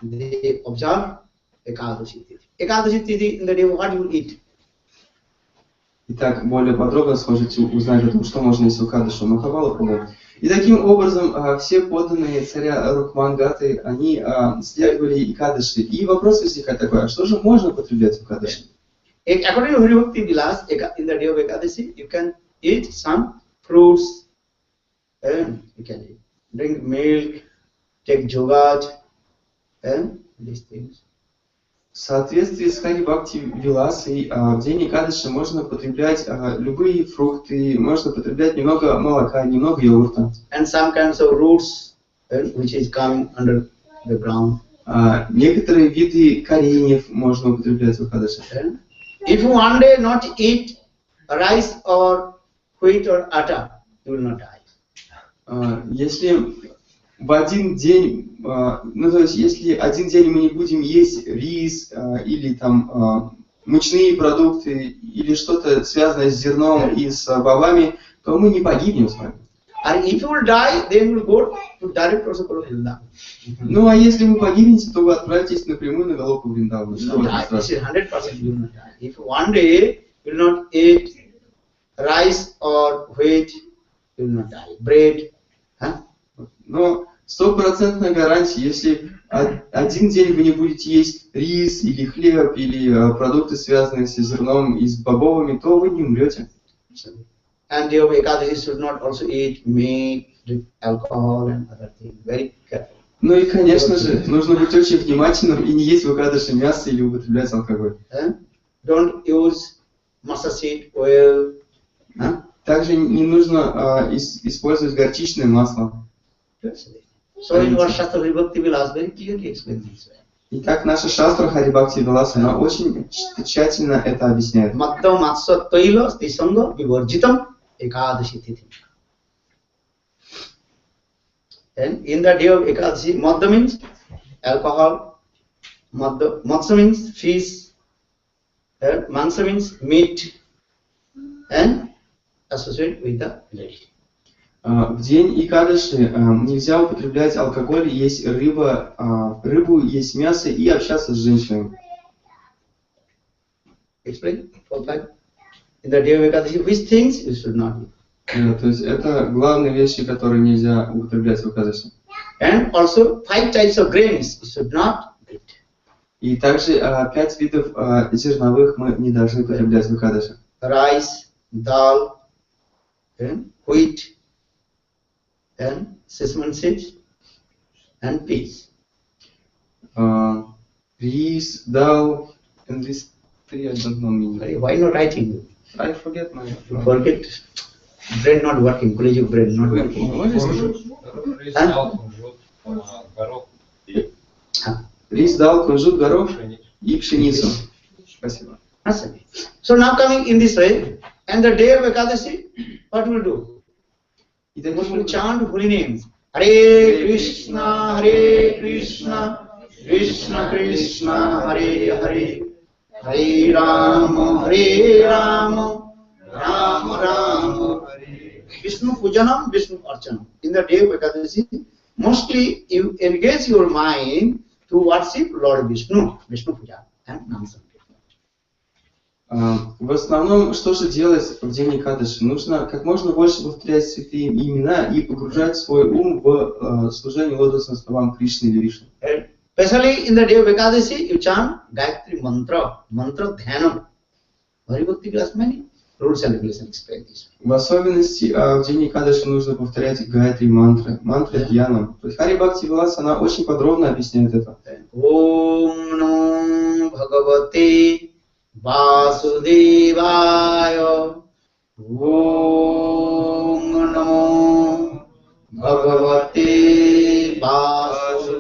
they observe Ekadashi Tithi. Ekadashi Tithi, in the day, what you eat? Итак, более подробно сможете узнать о том, что можно есть в Экадашу Махабалапу. И таким образом все подданные царя Рукмангаты, они следовали Экадаши. И вопрос возникает такой, а что же можно употреблять в Экадаши? According to Hari Vilas, in the day of Ekadashi, you can eat some fruits, and you can drink milk, take yogurt, and these things. В соответствии с Хари Бхакти Виласой, в день Экадаши можно потреблять любые фрукты, можно потреблять немного молока, немного йогурта. And some kinds of roots, which is coming under the ground. Некоторые виды кореньев можно употреблять в Экадаши. If you one day not eat rice or wheat or atta, you will not die. Если в один день, ну то есть если один день мы не будем есть рис или там мучные продукты или что-то связанное с зерном и с бобами, то мы не погибнем с вами. And if you will die, then you will go to direct also go to Vrindavan. Ну а если вы погибнете, то вы отправитесь напрямую на Галоку Вриндавану. This is 100% you will not die. If one day you will not eat rice or wheat, you will not die. Bread, Но стопроцентная гарантия, если один день вы не будете есть рис или хлеб или продукты, связанные с зерном и с бобовыми, то вы не умрете. And the Ekadashi should not also eat meat, drink alcohol and other things. Very careful. Ну и, конечно же, нужно быть очень внимательным и не есть в Экадаши мясо или употреблять алкоголь. Don't use mustard seed oil. Также не нужно использовать горчичное масло. So in our Shastra Vibhakti Vilas very clearly explains this way. Итак, наша шастра Хари Бхакти Виласа, она очень тщательно это объясняет. Madhya Matsya Taila Stisanga Vivarjitam Ekadashi Tithi. And in the day of Ekadashi, Madhya means alcohol, Matsya means fish, and Mansa means meat, and associated with the lady. В день Экадаши нельзя употреблять алкоголь, есть рыбу, есть мясо и общаться с женщинами. Explain. In the day of Ekadashi, which things you should not eat. То есть это главные вещи, которые нельзя употреблять в Экадаши. And also 5 types of grains you should not eat. И также 5 видов зерновых мы не должны употреблять в Экадаши. Rice, dal, and wheat, and sesame seeds, and peas. Рис, дал, and these 3 I don't know meaning. Why not writing? I forget my. You forget. Brain not working. Collegiate brain not working. What is Рис, дал, кунжут, горох. Рис, дал, кунжут, горох и пшеницу. Спасибо. So now coming in this way, and the day of Ekadashi, what will do? We will chant holy names. Hare Krishna, Krishna Krishna, Hare Hare, Hare Rama, Rama Rama, Vishnu Pujanam, Vishnu Archanam. In the day of Ekadashi, mostly you engage your mind to worship Lord Vishnu, Vishnu Puja and Namsam. В основном, что же делать в день Экадаши? Нужно как можно больше повторять святые имена и погружать свой ум в служение лотосным стопам Кришны или Вишну. Especially in the day of Ekadashi, you chant Gayatri Mantra, Mantra Dhyanam. Hari Bhakti Vilas many rules and regulations explain this. В особенности в день Экадаши нужно повторять Гайатри мантры, мантры Dhyanam. То есть Хари Бхакти Вилас, она очень подробно объясняет это. Om Namo Bhagavate Vasudevaya. Om Namo Bhagavate Vasudevaya.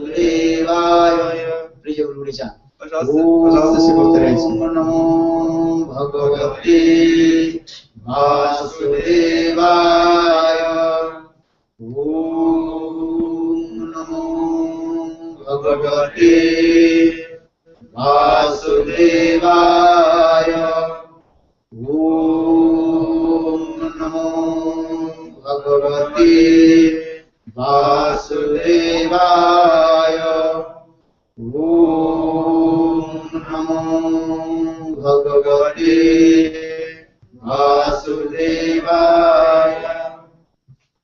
Please everybody chant. Пожалуйста, все повторяйте. Om Namo Bhagavate Vasudevaya. Om Namo Bhagavate Vasudevaya. Om Namo Bhagavate Vasudevaya. Om Namo Bhagavate Vasudevaya.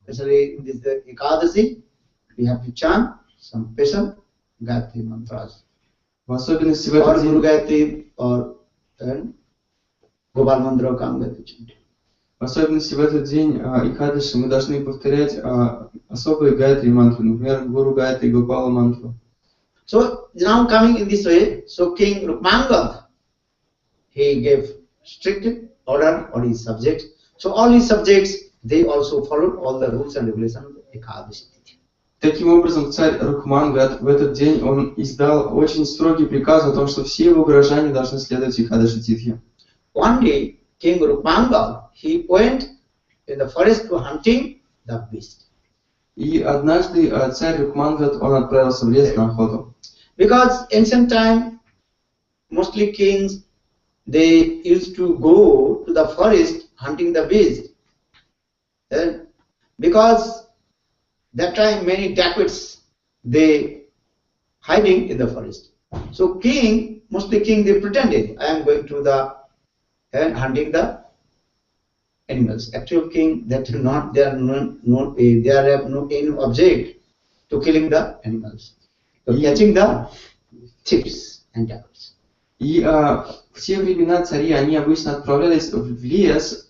Especially in this Ekadasi, we have to chant some special Gayatri mantras. В особенности в Or этот Guru день, Gayatri or Gopal Mantra Kam Gayatri chant. в особенности в этот день Экадаши мы должны повторять особые гайатри мантры, например, Гуру Гайатри, Гопала мантру. So now coming in this way, so King Rupmangad, he gave strict order on his subjects. So all his subjects, they also followed all the rules and regulations of Ekadashi. Таким образом, царь Рукмангад в этот день он издал очень строгий приказ о том, что все его горожане должны следовать Экадаши Титхи. One day, King Rupmangad, he went in the forest to hunting the beast. И однажды царь Рукмангад он отправился в лес на охоту. Because ancient time, mostly kings, they used to go to the forest hunting the beast. Because that time many dacoits, they hiding in the forest. So king, mostly king, they pretended, I am going to the hunting the animals. Actual king, that not they have no any object to killing the animals, to catching the thieves and dacoits. И в те времена цари, они обычно отправлялись в лес,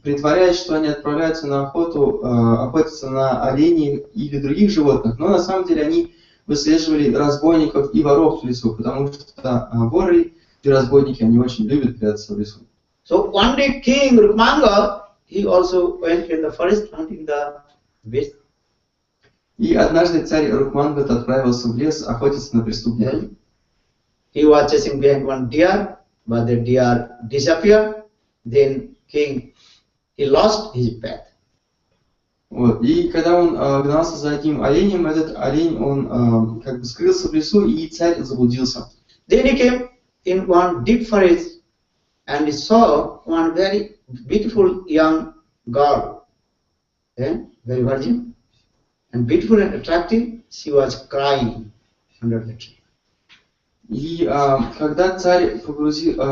притворяясь, что они отправляются на охоту, охотиться на оленей или других животных, но на самом деле они выслеживали разбойников и воров в лесу, потому что воры и разбойники, они очень любят прятаться в лесу. So one day King Rukmanga, he also went in the forest hunting the beast. И однажды царь Рукмангад отправился в лес охотиться на преступников. He was chasing behind one deer, but the deer disappeared. Then king, he lost his path. Вот. И когда он гнался за одним оленем, этот олень, он как бы скрылся в лесу, и царь заблудился. Then he came in one deep forest and he saw one very beautiful young girl, very virgin, and beautiful and attractive. She was crying under the tree. И когда царь погрузился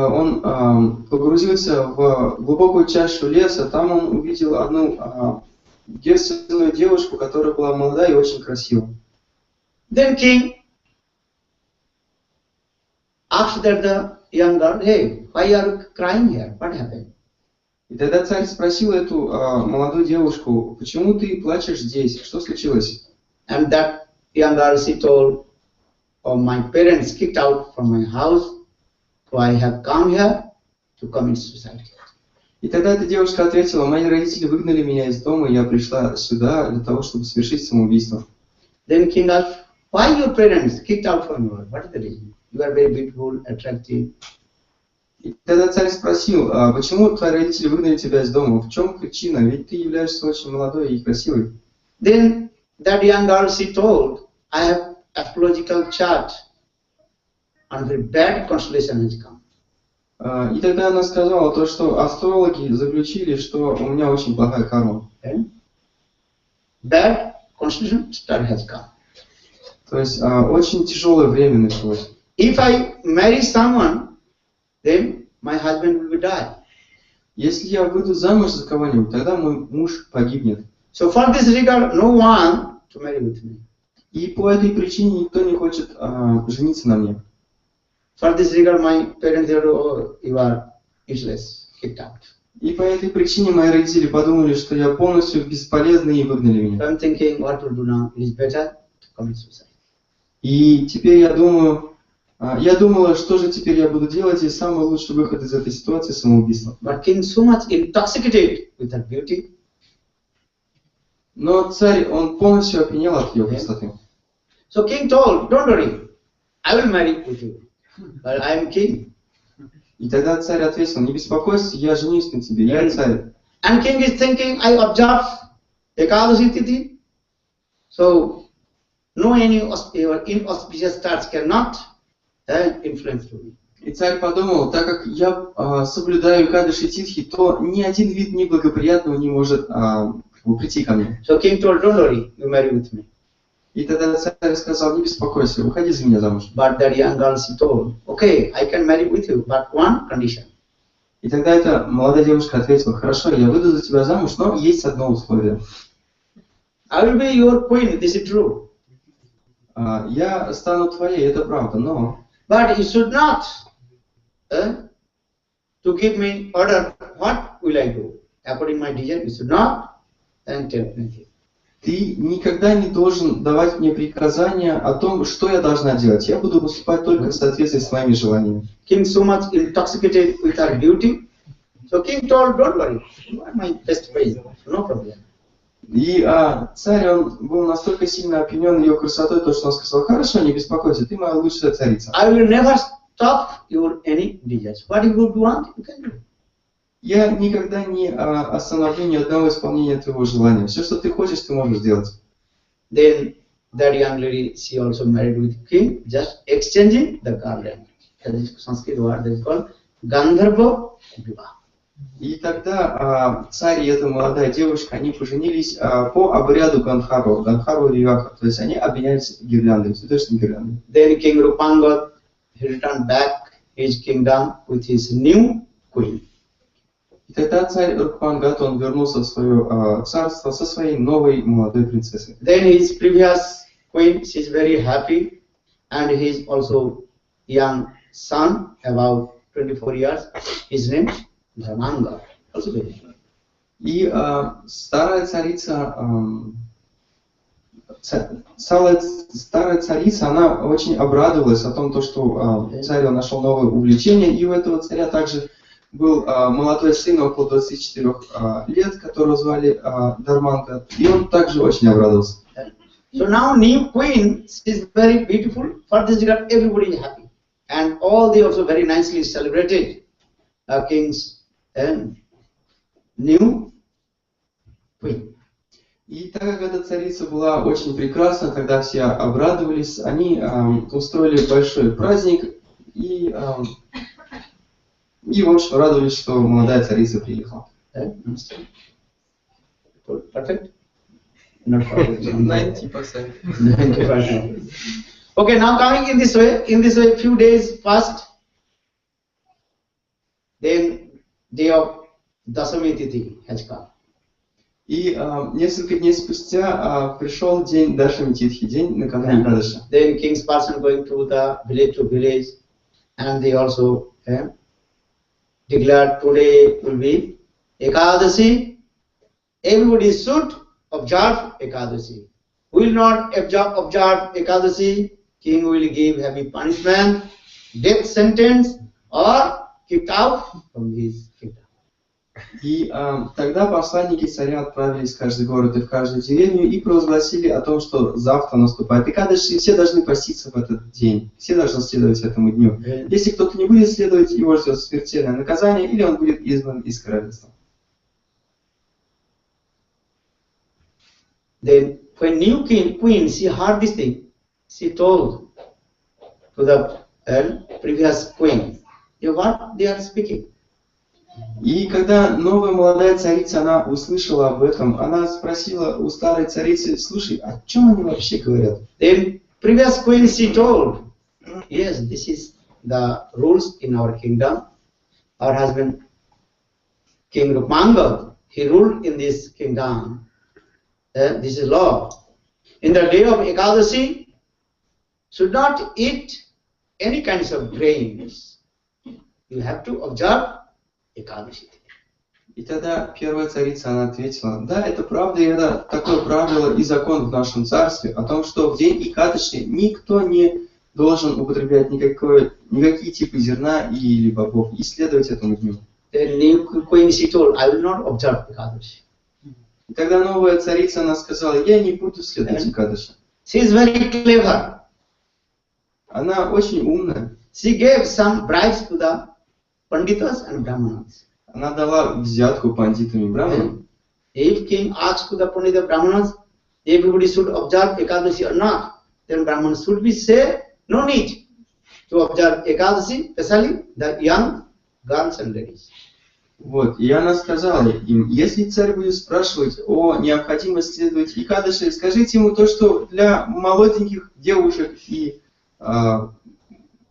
в глубокую чашу леса, там он увидел одну девственную девушку, которая была молодая и очень красива. Then king asked that the young girl, hey, why are you crying here? What happened? И тогда царь спросил эту молодую девушку, почему ты плачешь здесь, что случилось? And that young girl, she told, oh, my parents kicked out from my house, so I have come here to commit suicide. И тогда эта девушка ответила, мои родители выгнали меня из дома, и я пришла сюда для того, чтобы совершить самоубийство. Then king asked, why your parents kicked out from you? What is the reason? You are very beautiful, attractive. И тогда царь спросил, почему твои родители выгнали тебя из дома? В чем причина? Ведь ты являешься очень молодой и красивой. Then that young girl, she told, I have astrological chart and very bad constellation has come. И тогда она сказала то, что астрологи заключили, что у меня очень плохая карма. Bad constellation star has come. То есть очень тяжелое время началось. If I marry someone, then my husband will die. Если я выйду замуж за кого-нибудь, тогда мой муж погибнет. So for this regard, no one to marry with me. И по этой причине никто не хочет жениться на мне. For this regard, my parents said, oh, you are useless, kicked out. И по этой причине мои родители подумали, что я полностью бесполезный и выгнали меня. So I'm thinking, what to do now? It is better to commit suicide. И теперь я думала, что же теперь я буду делать, и самый лучший выход из этой ситуации — самоубийство. But king so much intoxicated with her beauty. Но царь, он полностью опьянел от ее красоты. So king told, don't worry, I will marry with you, but I am king. И тогда царь ответил, не беспокойся, я женюсь на тебе, я царь. And king is thinking, I observe Ekadashi Tithi, so no any inauspicious stars cannot influence me. И царь подумал, так как я соблюдаю Экадаши Титхи, то ни один вид неблагоприятного не может прийти ко мне. So king told, don't worry, you marry with me. И тогда царь сказал, не беспокойся, выходи за меня замуж. But that young girl, she told, okay, I can marry with you, but one condition. И тогда эта молодая девушка ответила, хорошо, я выйду за тебя замуж, но есть одно условие. I will be your queen, this is true. Я стану твоей, это правда, но... But you should not to give me order, what will I do? According to my desire, you should not tell anything. Ты никогда не должен давать мне приказания о том, что я должна делать. Я буду поступать только в соответствии с моими желаниями. King so much intoxicated with her beauty. So king told, don't worry, you are my best friend, no problem. И царь, он был настолько сильно опьянен ее красотой, то, что он сказал, хорошо, не беспокойся, ты моя лучшая царица. I will never stop your any desires. What you would want, you can do. Я никогда не остановлю ни одного исполнения твоего желания. Все, что ты хочешь, ты можешь сделать. Then that young lady, she also married with king, just exchanging the garland. That is Sanskrit word that is called Gandharva Vivah. И тогда царь и эта молодая девушка, они поженились по обряду Гандхарва, Гандхарва-виваха, то есть они обменялись гирляндами, цветочными гирляндами. Then King Rupanga, he returned back his kingdom with his new queen. И тогда царь Рупангат, он вернулся в свое царство со своей новой молодой принцессой. Then his previous queen, she is very happy, and his also young son, about 24 years, his name Dharmanga, also very happy. И старая царица, старая царица, она очень обрадовалась о том, что царь нашел новое увлечение, и у этого царя также был молодой сын около 24 лет, которого звали Дharmanga, и он также очень обрадовался. So now new queen, she is very beautiful. For this regard, everybody is happy, and all they also very nicely celebrated king's new queen. И так как эта царица была очень прекрасна, тогда все обрадовались, они устроили большой праздник и в общем радовались, что молодая царица приехала. Perfect? Not perfect. 90%. 90%. Okay, now coming in this way, few days fast, then day of Dasami Tithi has come. И несколько дней спустя пришел день Дашами Титхи, день накануне Экадаши. Then king's person going to village, and they also declared today will be Ekadashi. Everybody should observe Ekadashi. Will not observe Ekadashi, king will give heavy punishment, death sentence, or kicked out from his kingdom. И тогда посланники царя отправились в каждый город и в каждую деревню и провозгласили о том, что завтра наступает Экадаши, и все должны поститься в этот день, все должны следовать этому дню. Если кто-то не будет следовать, его ждет смертельное наказание, или он будет изгнан из королевства. Then when new queen, she heard this thing, she told to the previous queen, what they are speaking. И когда новая молодая царица, она услышала об этом, она спросила у старой царицы, слушай, о чем они вообще говорят? Then previous queen, she told, yes, this is the rules in our kingdom. Our husband, King Rupanga, he ruled in this kingdom. This is law. In the day of Ekadashi, should not eat any kinds of grains. You have to observe Ekadashi. И тогда первая царица, она ответила, да, это правда, и это такое правило и закон в нашем царстве, о том, что в день Экадаши никто не должен употреблять никакие типы зерна или бобов, и следовать этому дню. Then new queen, she told, I will not observe Ekadashi. И тогда новая царица, она сказала, я не буду следовать Экадаши. She is very clever. Она очень умная. She gave some bribes to the Panditas and Brahmanas. Она дала взятку пандитам и браманам. If king asks to the Pandita Brahmanas, everybody should observe Ekadashi or not, then Brahmanas should be say, no need to observe Ekadashi, especially the young girls and ladies. Вот, и она сказала им, если царь будет спрашивать о необходимости следовать Экадаши, скажите ему то, что для молоденьких девушек и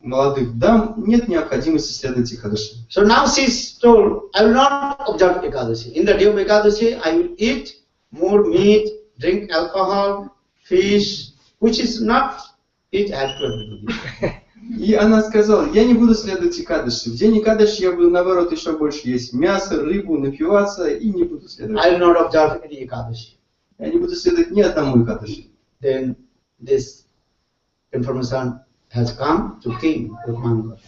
молодых дам нет необходимости следовать Экадаши. So now she's told, I will not observe Ekadashi. In the day of Ekadashi, I will eat more meat, drink alcohol, fish, which is not eat alcohol. И она сказала, я не буду следовать Экадаши. В день Экадаши я буду, наоборот, еще больше есть мясо, рыбу, напиваться и не буду следовать. I will not observe any Ekadashi. Я не буду следовать ни одному Экадаши. Then this information has come to King Rukmanga.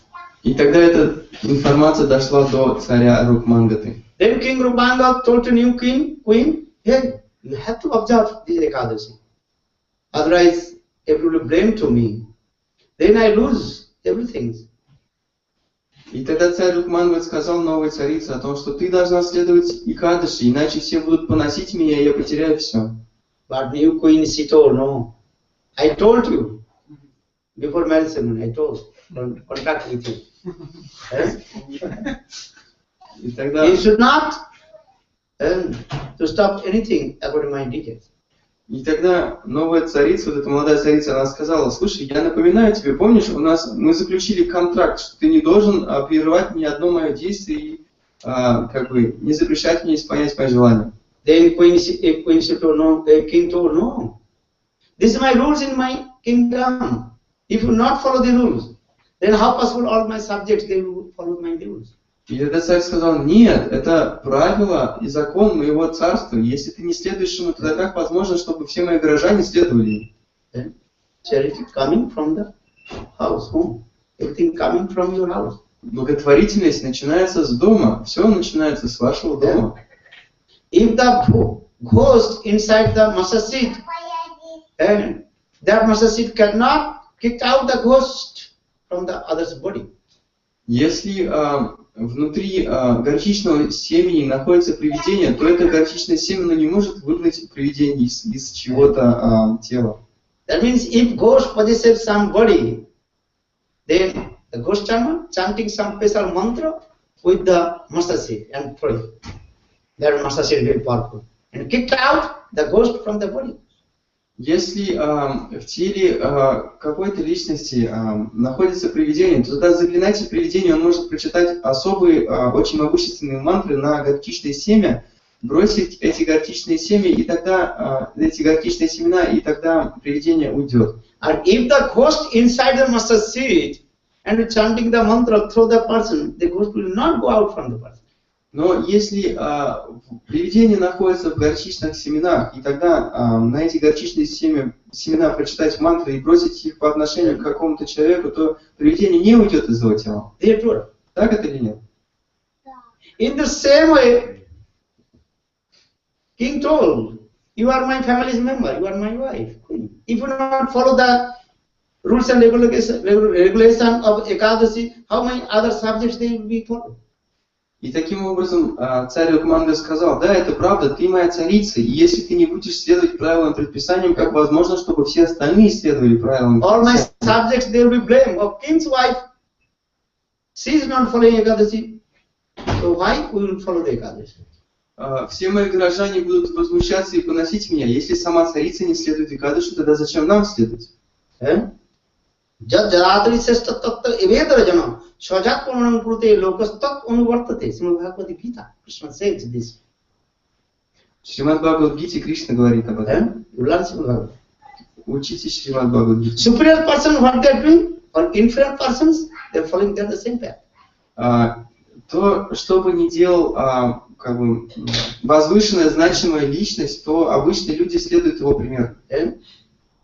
И тогда эта информация дошла до царя Рукмангаты. Then King Rukmanga told to new queen, hey, you have to observe this Ekadashi. Otherwise, everyone will blame to me. Then I lose everything. И тогда царь Рукмангат сказал новой царице о том, что ты должна следовать Экадаши, иначе все будут поносить меня, и я потеряю все. But new queen, she told, no, I told you. Before marriage ceremony, I told, don't contact with you. Yes? И тогда... You should not to stop anything about my details. И тогда новая царица, вот эта молодая царица, она сказала, слушай, я напоминаю тебе, помнишь, мы заключили контракт, что ты не должен прерывать ни одно мое действие и не запрещать мне исполнять мои желания. Then king told, no, this is my rules in my kingdom. If you not follow the rules, then how possible all my subjects they will follow my rules? И тогда царь сказал, нет, это правило и закон моего царства. Если ты не следуешь ему, тогда как возможно, чтобы все мои горожане следовали ему? Charity coming from the house, home. Everything coming from your house. Благотворительность начинается с дома. Все начинается с вашего дома. If the ghost inside the master and that master cannot kick out the ghost from the other's body. Если внутри горчичного семени находится привидение, то это горчичное семя не может выгнать привидение из чего-то тела. That means if ghost possesses somebody, then the ghost chanting some special mantra with the master seed and pray. That master seed is very powerful and kicked out the ghost from the body. Если в теле какой-то личности находится привидение, то тогда заклинатель привидения он может прочитать особые, очень могущественные мантры на горчичное семя, бросить эти горчичные семя, и тогда эти горчичные семена, и тогда привидение уйдет. And if the ghost inside the master seed and chanting the mantra through the person, the ghost will not go out from the person. Но если привидение находится в горчичных семенах, и тогда на эти горчичные семена прочитать мантры и бросить их по отношению к какому-то человеку, то привидение не уйдет из его тела. Так это или нет? In the same way, King told, you are my family's member, you are my wife. If you not follow the rules and regulation of Ekadashi, how many other subjects they will be followed? И таким образом царь Рукманга сказал, да, это правда, ты моя царица, и если ты не будешь следовать правилам и предписаниям, как возможно, чтобы все остальные следовали правилам и all my предписаниям? subjects they will be blamed. Of king's wife, she is not following Ekadashi, so why we will follow the Ekadashi? Все мои горожане будут возмущаться и поносить меня. Если сама царица не следует Экадаши, тогда зачем нам следовать? Jat jaratri seshta tattva evedara jana swajat pamanam kurute lokastat anuvartate. Srimad Bhagavad Gita, Krishna says this. Шримад Бхагавад-гите Кришна говорит об этом. You learn Srimad Bhagavad. Учитесь Шримад Бхагавад-гите. Superior person, what they are doing, or inferior persons, they are following the same path. То, что бы ни делал возвышенная, значимая личность, то обычные люди следуют его примеру. Do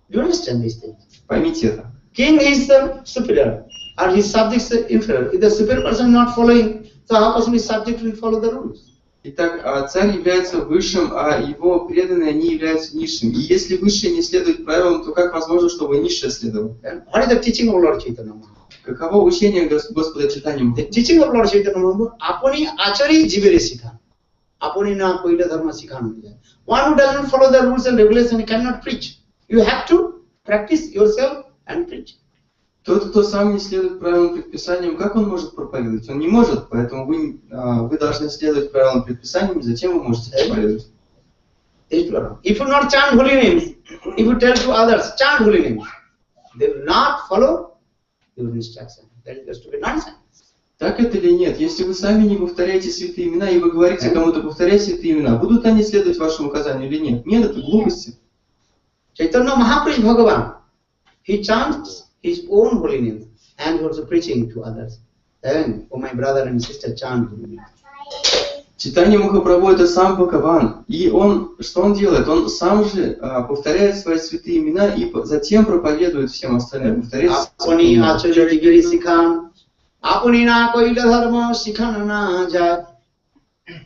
you understand this thing? Поймите это. King is the superior, or his subjects are inferior. If the superior person is not following, so how possibly his subject will follow the rules? Итак, царь является высшим, а его преданные, они являются низшими. И если высшие не следуют правилам, то как возможно, чтобы низшие следовали? What is the teaching of Lord Chaitanya? Каково учение Господа Чайтанья? The teaching of Lord Chaitanya Mahaprabhu, apani achari jivere sikhan. Apani na koila dharma sikhan. One who doesn't follow the rules and regulations cannot preach. You have to practice yourself and preach. Тот, кто сам не следует правилам предписаниям, как он может проповедовать? Он не может, поэтому вы должны следовать правилам предписаниям, затем вы можете проповедовать. If you not chant holy names, if you tell to others, chant holy names, they will not follow your instruction. That is just to be nonsense. Так это или нет? Если вы сами не повторяете святые имена, и вы говорите кому-то повторять святые имена, будут они следовать вашему указанию или нет? Нет, это глупости. Chaitanya Mahaprabhu Bhagavan, he chants his own holy names and also preaching to others. Then, oh my brother and sister, chant holy names. Чайтанья Махапрабху это сам Бхагаван. И что он делает? Он сам же повторяет свои святые имена и затем проповедует всем остальным. Апани ачарья гири сикхан, апани на койла дхарма сикхана джа.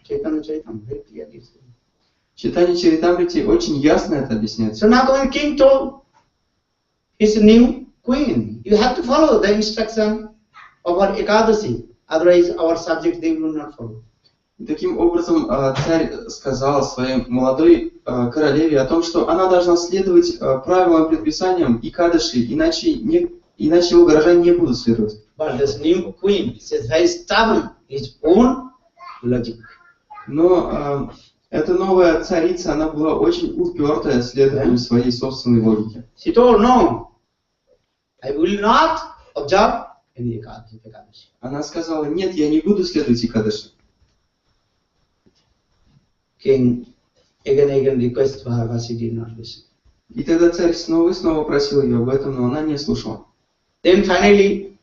Chaitanya Charitam, very clearly. Чайтанья Чаритамрити очень ясно это объясняет. So now when king told his new queen, you have to follow the instruction of our Ekadasi, otherwise our subjects they will not follow. И таким образом царь сказал своей молодой королеве о том, что она должна следовать правилам, предписаниям и кадыши, иначе его горожане не будут следовать. But this new queen is very stubborn, his own logic. Но эта новая царица, она была очень упертая следованием своей собственной логики. She told, no, I will not observe any Ekadasi. Она сказала, нет, я не буду следовать Экадаши. King again requested for her, but she did not listen. И тогда царь снова и снова просил ее об этом, но она не слушала. Then finally,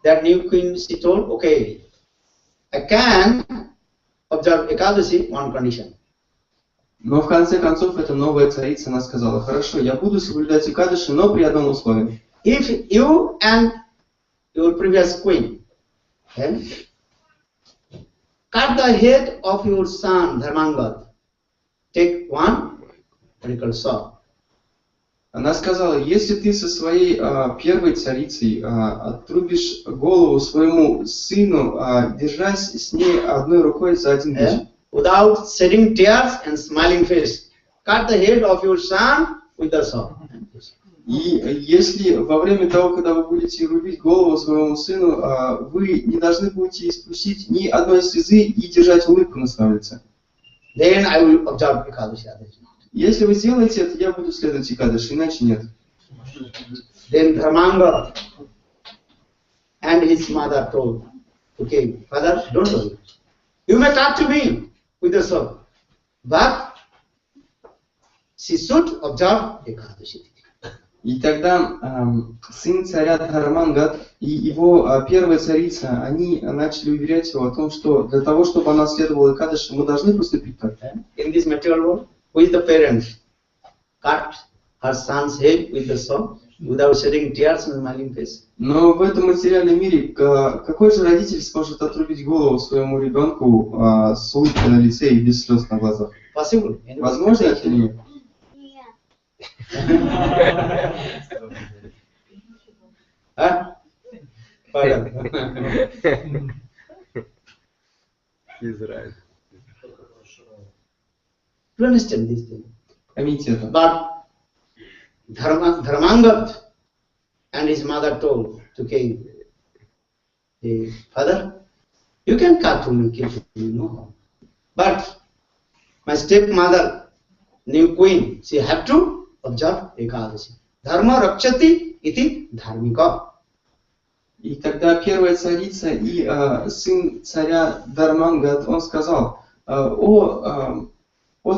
that new queen, she told, okay, I can observe Ekadasi on condition. Но в конце концов эта новая царица, она сказала, хорошо, я буду соблюдать Экадаши, но при одном условии. If you and your previous queen cut the head of your son Dharmangad, take one particular saw. Она сказала, если ты со своей первой царицей отрубишь голову своему сыну, держась с ней одной рукой за один меч. Without shedding tears and smiling face, cut the head of your son with the saw. И если во время того, когда вы будете рубить голову своему сыну, вы не должны будете испустить ни одной слезы и держать улыбку на своем лице. Then I will observe Ekadasi. Если вы сделаете это, я буду следовать Экадаши, иначе нет. Then Dharmanga and his mother told, okay, father, don't worry. You may talk to me with the sword, but she should observe Ekadasi. И тогда сын царя Дхармангад и его первая царица, они начали уверять его о том, что для того, чтобы она следовала Экадаши, мы должны поступить так. In this material world, who is the parent? Cut her son's head with the saw without shedding tears and smiling face. Но в этом материальном мире какой же родитель сможет отрубить голову своему ребенку с улыбкой на лице и без слез на глазах? Possible. Возможно это или нет? Израиль. You understand this thing? Поймите это. But Dharmangad and his mother told to king, the father, you can cut to me, kill me, no harm. But my stepmother, new queen, she have to observe Ekadasi. Dharma rakshati iti dharmika. И тогда первая царица и сын царя Дхармангад, он сказал, о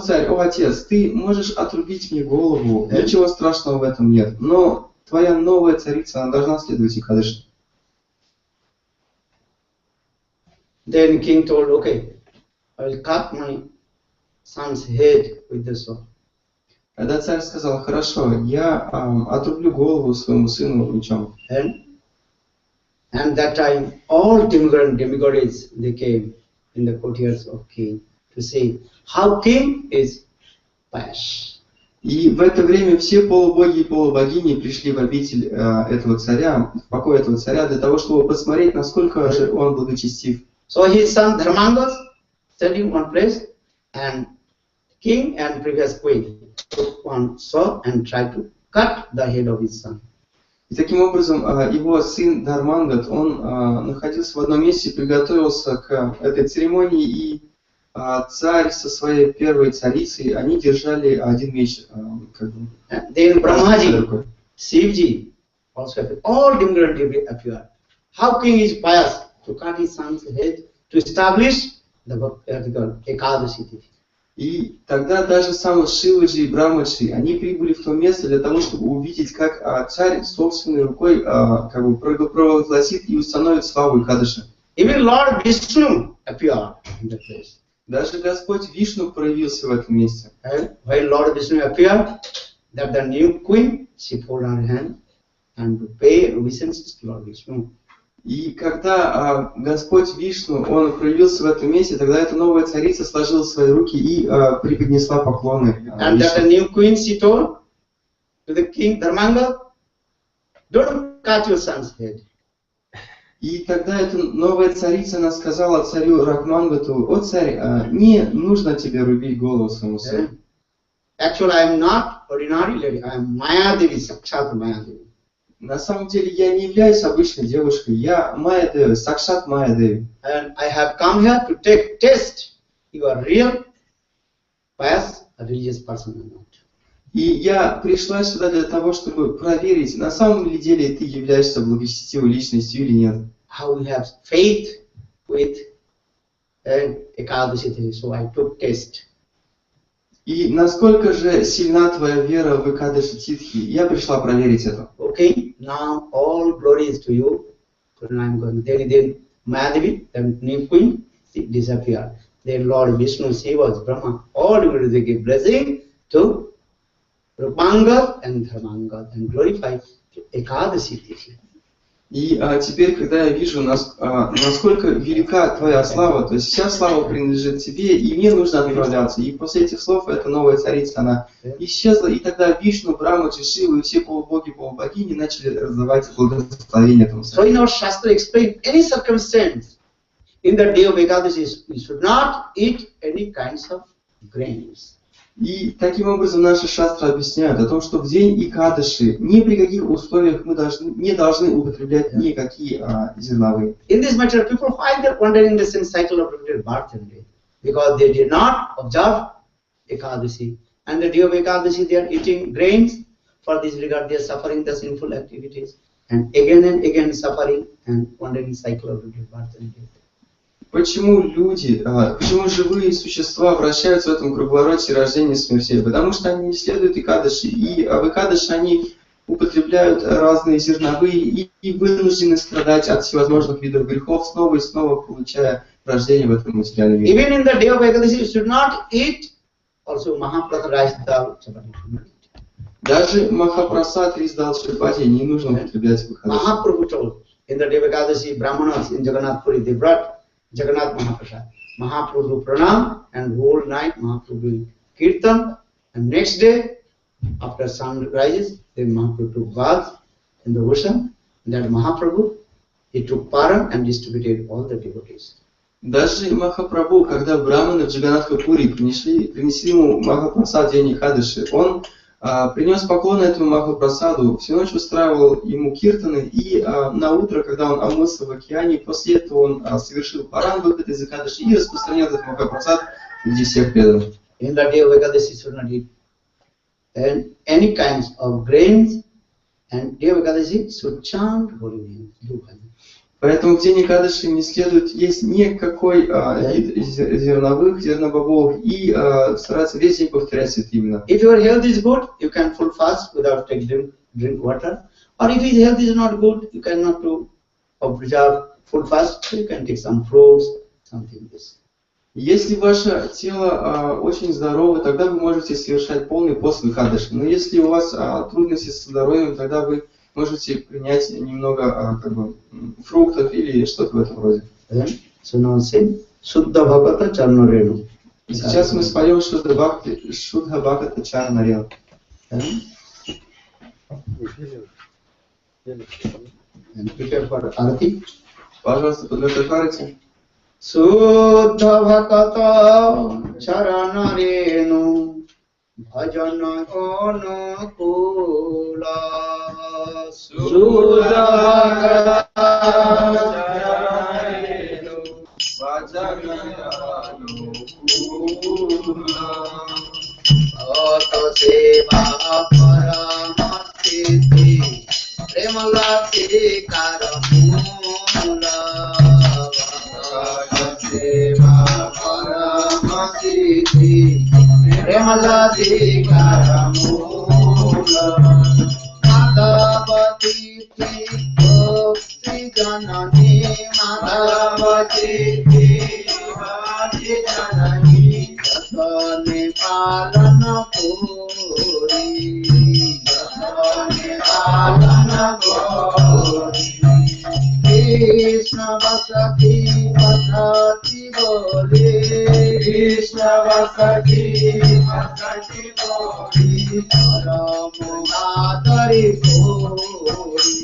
царь, о отец, ты можешь отрубить мне голову, ничего страшного в этом нет, но твоя новая царица, она должна следовать Экадаши. Then king told, okay, I will cut my son's head with the sword. Тогда царь сказал, хорошо, я отрублю голову своему сыну мечом. And that time, all demigods, they came in the courtiers of king to see how king is pious. И в это время все полубоги и полубогини пришли в обитель этого царя, в покой этого царя, для того, чтобы посмотреть, насколько же он благочестив. So his son Dharmanga set him one place, and king and previous queen took one sword and tried to cut the head of his son. И таким образом его сын Дхармангат, он находился в одном месте, приготовился к этой церемонии, и царь со своей первой царицей, они держали один меч. Then Brahmaji, Shivji, also appeared. All divinity appeared. How king is pious to cut his son's head to establish the Ekadashi Tithi? И тогда даже сам Шиваджи и Брамаджи, они прибыли в то место для того, чтобы увидеть, как царь собственной рукой провозгласит и установит славу Экадаши. Even Lord Vishnu appeared in that place. Даже Господь Вишну проявился в этом месте. And when Lord Vishnu appeared, that the new queen, she put her hand and to pay obeisances to Lord Vishnu. И когда Господь Вишну, он проявился в этом месте, тогда эта новая царица сложила свои руки и преподнесла поклоны. And that the new queen, she told to the king Dharmanga, don't cut your son's head. И тогда эта новая царица, она сказала царю Рахмангату: «О царь, не нужно тебе рубить голову своему сыну». Actually, I am not ordinary lady. I am Maya Devi, Sakshat Maya Devi. На самом деле я не являюсь обычной девушкой, я Майя Деви, Сакшат Майя Деви. And I have come here to take test you are real, pious, a religious person or not. И я пришла сюда для того, чтобы проверить, на самом ли деле ты являешься благочестивой личностью или нет. How you have faith with Ekadashi, so I took test. И насколько же сильна твоя вера в Экадаши Титхи, я пришла проверить это. Okay, now all glory is to you. I'm going. Then Mayadevi, the new queen, she disappeared. Then Lord Vishnu, Shiva, Brahma, all they give blessing to Rupanga and Dharmanga and glorify Ekadashi Tithi. И теперь, когда я вижу, насколько велика твоя слава, то есть вся слава принадлежит тебе, и мне нужно отправляться. И после этих слов эта новая царица, она исчезла, и тогда Вишну, Брамаджи, Шива и все полубоги, полубогини начали раздавать благословение этому So in our Shastra explain any circumstance, in the day of Ekadashi, we should not eat any kinds of grains. И таким образом наши шастры объясняют о том, что в день Экадаши ни при каких условиях мы не должны употреблять никакие зерновые. In this matter, people why they are wandering the same cycle of repeated birth and death, because they did not observe Ekadashi. And the day of Ekadashi, they are eating grains. For this regard, they are suffering the sinful activities, and again suffering and wandering cycle of repeated birth and death. Почему люди, почему живые существа вращаются в этом круговороте рождения и смерти? Потому что они не следуют Экадаши, и в Экадаши они употребляют разные зерновые и вынуждены страдать от всевозможных видов грехов, снова и снова получая рождение в этом материальном мире. Even in the day of Ekadashi, you should not eat also Mahaprasad rice dal chapati. Даже Махапрасад, рис дал чапати не нужно употреблять в Экадаши. Mahaprabhu told in the day of Ekadashi, Brahmanas in Jagannath Puri, they brought Jagannath Mahaprasad. Mahaprabhu pranam, and whole night Mahaprabhu doing kirtan, and next day after sun rises, then Mahaprabhu took bath in the ocean. That Mahaprabhu, he took param and distributed all the devotees. Даже Махапрабху, когда браманы в Джаганнатха-пури принесли ему Махапрасад день Экадаши, он принес поклон этому Махапрасаду, всю ночь устраивал ему киртаны, и на утро, когда он омылся в океане, после этого он совершил паран, выход из Экадаши и распространил этот Махапрасад среди всех преданных. In the day of Ekadashi, should not eat any kinds of grains, and day of Ekadashi should chant holy names, do bhajan. Поэтому в день Экадаши не следует есть никакой вид зерновых, зернобобовых и стараться весь день повторять святые имена. If your health is good, you can full fast without taking drink water. Or if your health is not good, you cannot do observe full fast, so you can take some fruits, something like this. Если ваше тело очень здорово, тогда вы можете совершать полный пост в Экадаши. Но если у вас трудности со здоровьем, тогда вы можете принять немного фруктов или что-то в этом роде. Сейчас мы споем Шудха Бхаката Чарна-рила. Пожалуйста, подготовьте арати. Шудха Бхаката Чарна-рила Бхаджана-рахасья Sudha Bhagavata Bhajana-rahasya Auto Seva Paramasiddhi Premalati Karamula Auto Seva Paramasiddhi Premalati Karamula Madhavati Bhakti Janani Madhavati Bhakti Janani Jasane Palana Puri Jasane Palana Puri Krishna Vasaki Vasaki Boli Krishna Vasaki Vasaki Boli Paramadari Gori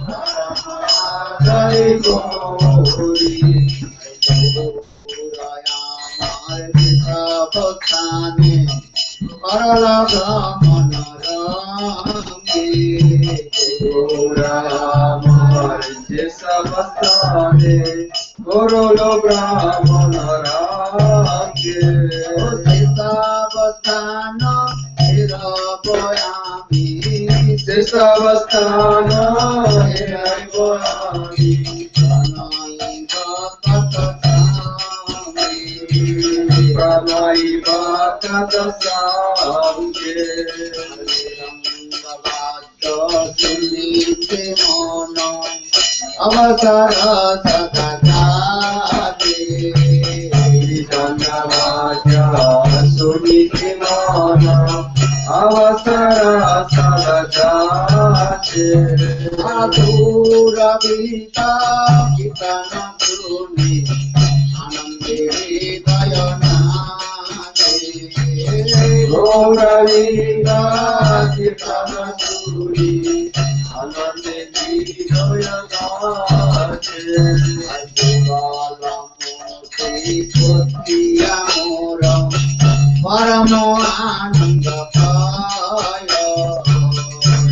Paramadari Gori Puraya Margita Bhaktane Parala Brahmana Rangi Puraya Margita Bhaktane Parala Brahmana Rangi Sesavastana Hiraboyami Sesavastana Hiraboyami Pranaiva Katasamge Sunite Mono Avasara Sakajade Vidandavajya Sunite Mono Avasara Sakajade Adhura Vita Kitana Puruni Anandiri Dayanade Gauralita Kirtanasuri Anandiri Dayanade Ajivalamuti Puttiyamura Paramo Anandapaya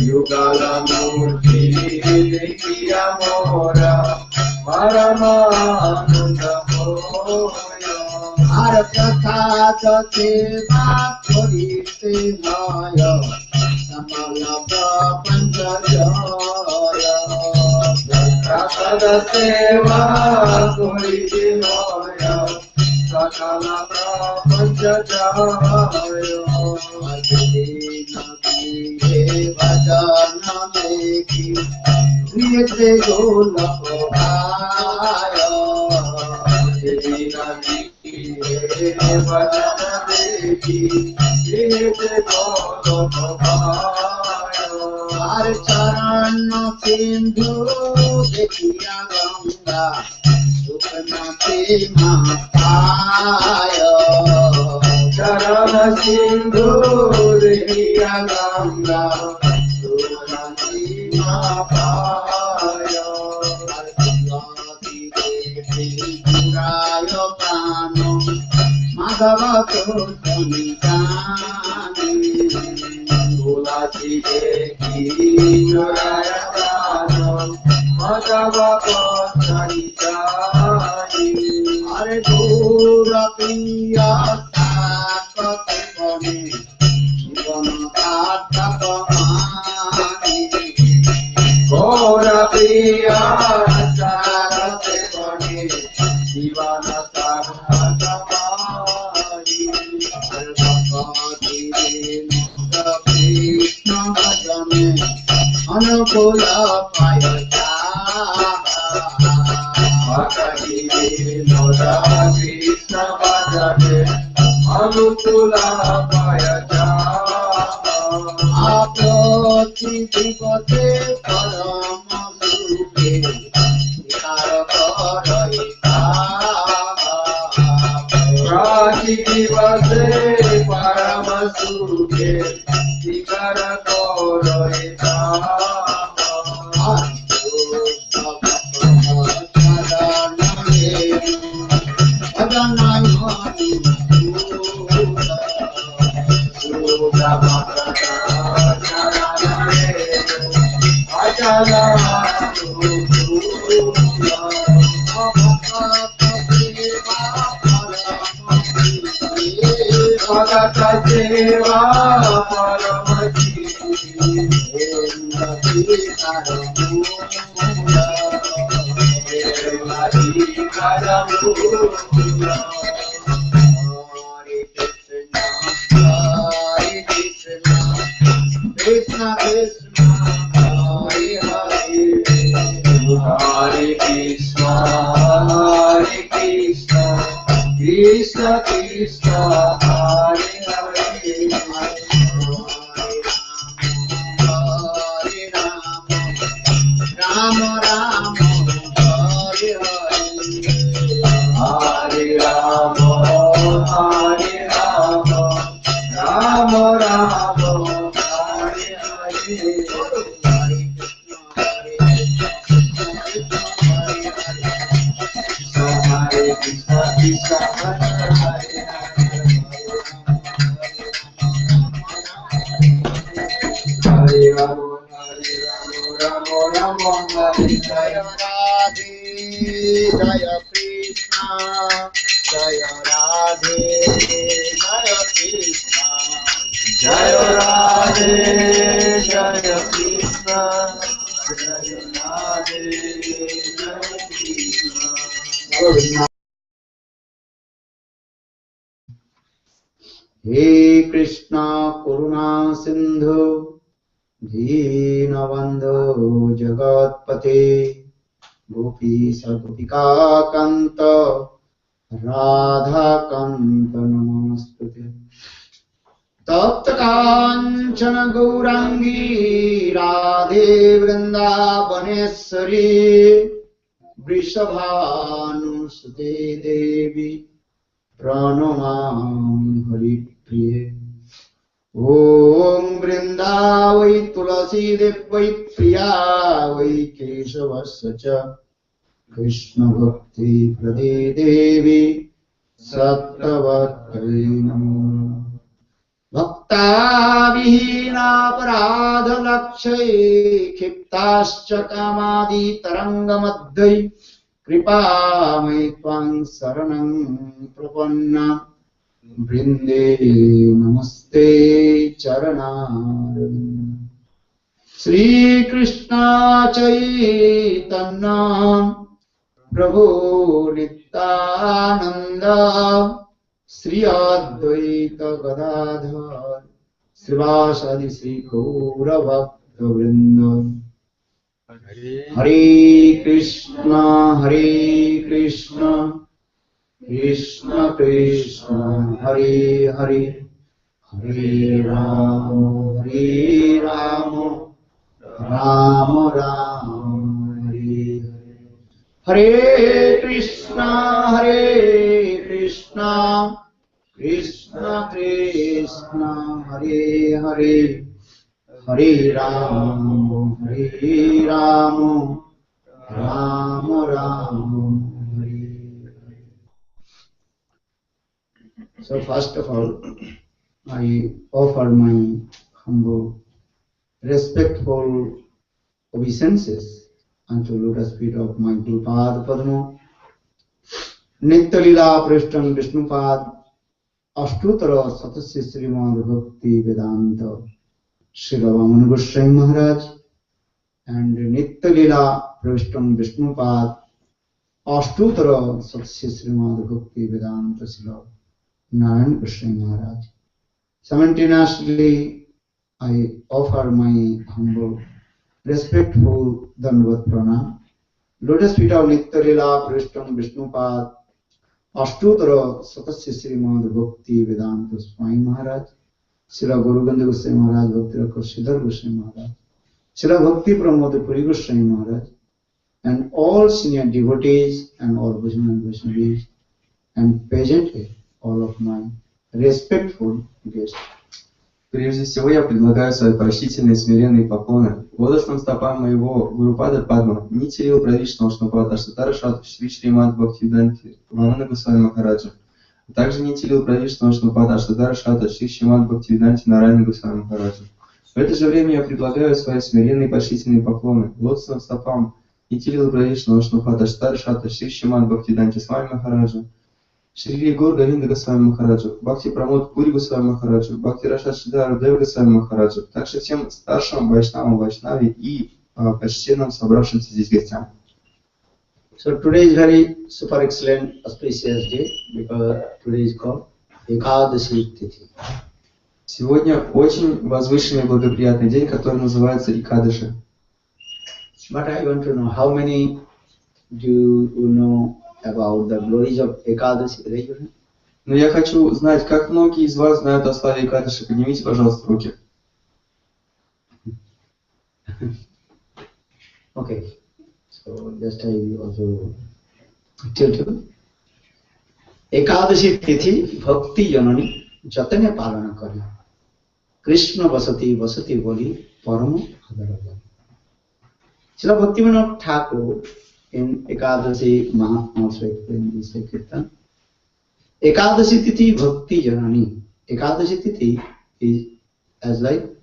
Yugalamurti Dekiyamura Paramo Anandapaya Arakatha Seva Korite Maya Samalabha Panchajaya Arakatha Seva Korite Maya Sakalabha Panchajaya Adhina Dine Bhajana Meki Niyate Gola Bhaya Adhina Bhajana Meki Niyate Gola Bhaya Har Charana Sindhu Dekhiya Ganga Sukhnati Mahaya Charana Sindhu Dekhiya Ganga Sukhnati Mahaya Arjunati Devi Puraya Prano Madhavato Sanitani Tulasi Devi Puraya Prano Madhavato Sanitani Hare Gura Priya Sakati Pone Nama-tаттva Gura Priya Sakati Pone Nama-tаттva Krishna-bhajane Anukula Payata Krishna-bhajane Anukula Payata Aproti Dipote Paramasuke Karakaroita Prati Divase Paramasuke Karakaroita Krishna Krishna Hare Hare Hare Krishna Hare Krishna Krishna Krishna Hare Hare Hare Rama Rama Hare Hare Hare Rama Hare Rama Rama Rama Jaya Radhe, Jaya Krishna, Jaya Radhe, Jaya Krishna, Jaya Radhe, Jaya Krishna, Jaya Radhe, Jaya Krishna. He Krishna Karuna Sindhu Deenabandhu Jagatpate Gopisa Gopika Kanta Radha Kanta Namastute Tapta Kanchana Gaurangi Radhe Vrindavaneshwari Vrishabhanusute Devi Pranamam Hari Priye Om Vrindavai Tulasi Devai Priyavai Keshavasya Krishna Bhakti Prade Devi Sattvatai Namo Bhakta Vihina Paradha Lakshay Khiptascha Kamadi Taranga Madhai Kripa Maitvam Saranam Prapanna Brinde Namaste Charana Sri Krishna Chaitanya Prabhu Nityananda Sri Advaita Gadadhar Srivasadi Sri Gaura Bhakta Vrinda Hare Krishna Krishna Krishna Hare Hare Hare Rama Rama Rama Hare Hare Hare Krishna Krishna Krishna Hare Hare Hare Rama Rama Rama Hare. So first of all, I offer my humble, respectful obeisances unto lotus feet of my Guru-pad Padma, Nitya-lila Prishtam Vishnupad, Ashtutara Satasya Srimad Bhakti Vedanta Srila Goswami Maharaj, and Nitya-lila Prishtam Vishnupad, Ashtutara Satasya Srimad Bhakti Vedanta Srila Narayana Goswami Maharaj. Simultaneously, I offer my humble, respectful Dandavat Pranam. Lotus feet of Nitya-lila Prishtam Vishnupad, Ashtutara Satasya Srimad Bhakti Vedanta Swami Maharaj, Srila Guru Goswami Maharaj, Bhakti Rakshidhar Goswami Maharaj, Srila Bhakti Pramod Puri Goswami Maharaj, and all senior devotees and all Vaishnavas and presently all of my respectful guests. Прежде всего я предлагаю свои почтительные смиренные поклоны лотосным стопам моего Гуру-пада Падма, Нити-лила Правишного Шнупада Шрадха Шрадха Шри Шримад-бхакти Вана-Госвами Maharaja, а также Нити-лила Правишного Шнупада Шрадха Шрадха Шри Шримад-бхакти Нарayana-Госвами Maharaja. В это же время я предлагаю свои смиренные почтительные поклоны лотосным стопам Нитилила Правишного Шнупада Штаршата Шри Шримад Бхактиданти Свами Махараджа, Шри Гор Говинда Госвами Махараджа, Бхакти Прамод Пури Госвами Махараджа, Бхакти Рашат Шидар Дев Госвами Махараджа, также всем старшим Вайшнавам Вайшнаве и почтенным собравшимся здесь гостям. So today is very super excellent auspicious day because today is called Ekadashi Tithi. Сегодня очень возвышенный и благоприятный день, который называется Икадаши. But I want to know how many do you know about the glories of Ekadashi? Raise your hand. Но я хочу знать, как многие из вас знают о славе Икадаши. Поднимите, пожалуйста, руки. Okay. So just I also tell you. Ekadashi Tithi Bhakti Janani Jatane Palana Kari. Krishna Vasati Vasati Boli Paramo Hadara. Srila Bhaktivinoda Thakur in Ekadashi Maha also explained this Kirtan. Ekadashi Tithi Bhakti Janani. Ekadashi Tithi is as like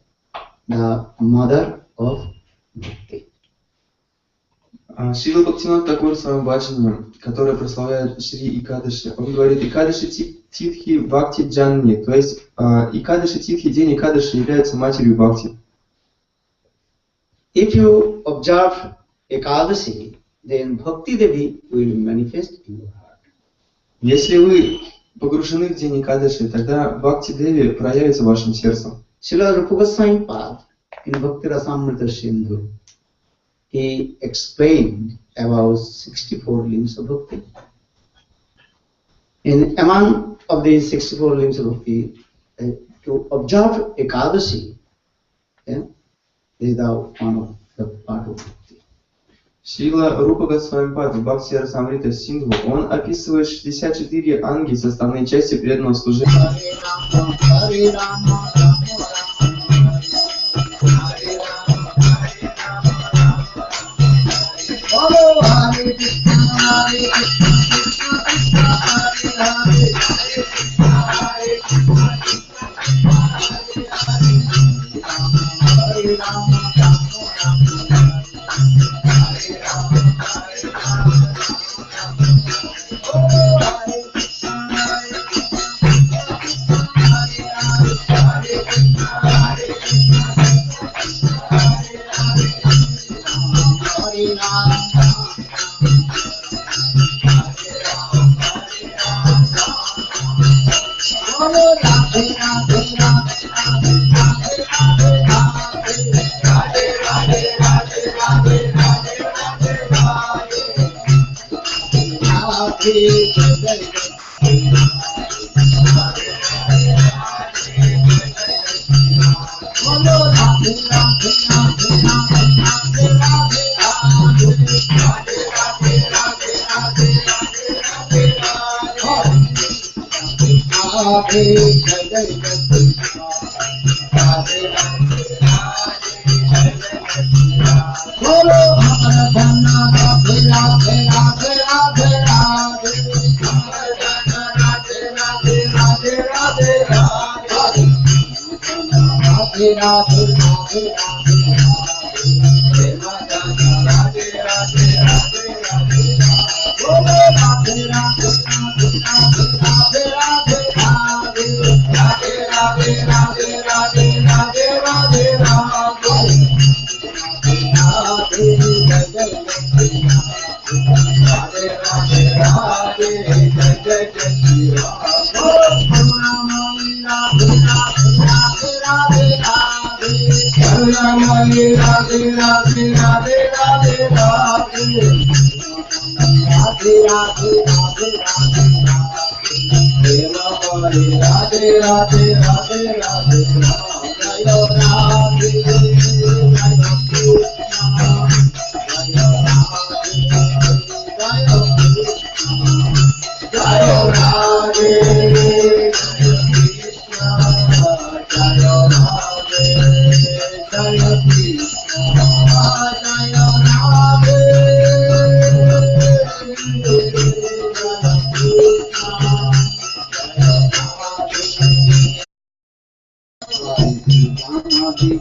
the mother of Bhakti. Шрила Бхактивинод Тхакур в своем баджане, который прославляет Шри Икадаши, он говорит Икадаши Титхи Бхакти Джанни, то есть Икадаши Титхи, день Икадаши является матерью Бхакти. If you observe Ekadashi, then Bhakti Devi will manifest in your heart. Если вы погружены в день Икадаши, тогда Бхакти Деви проявится в вашем сердце. Srila Rupa Goswami Pad in Bhakti Rasamrita Sindhu, he explained about 64 limbs of Bhakti. In among of these 64 limbs of Bhakti, to observe Ekadashi, is the one of the part of Bhakti. Шрила Рупа Госвами-пад в Бхакти Расамрита Синдху, он описывает 64 анги, составные части преданного служения.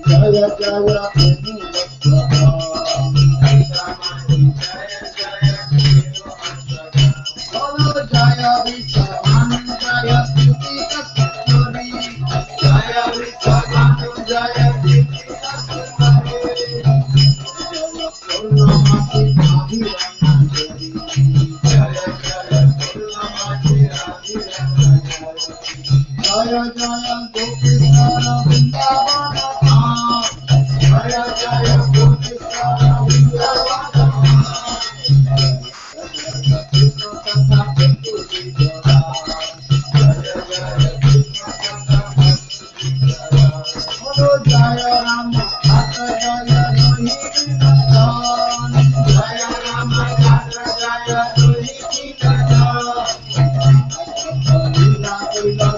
Jaya Jaya Bolo Jaya Vishwan Jaya Stuti Kasturi Jaya Vishwan Jaya Stuti Kasturi Purnamati Abhiranajari Jaya Jaya Purnamati Abhiranajari Jaya Jaya Gopishana Vrindavana Jaya Jaya Gopishana Vrindavana Jaya Rama Tata Jaya Rohini Jaya Rama Tata Jaya Rohini Lila Lila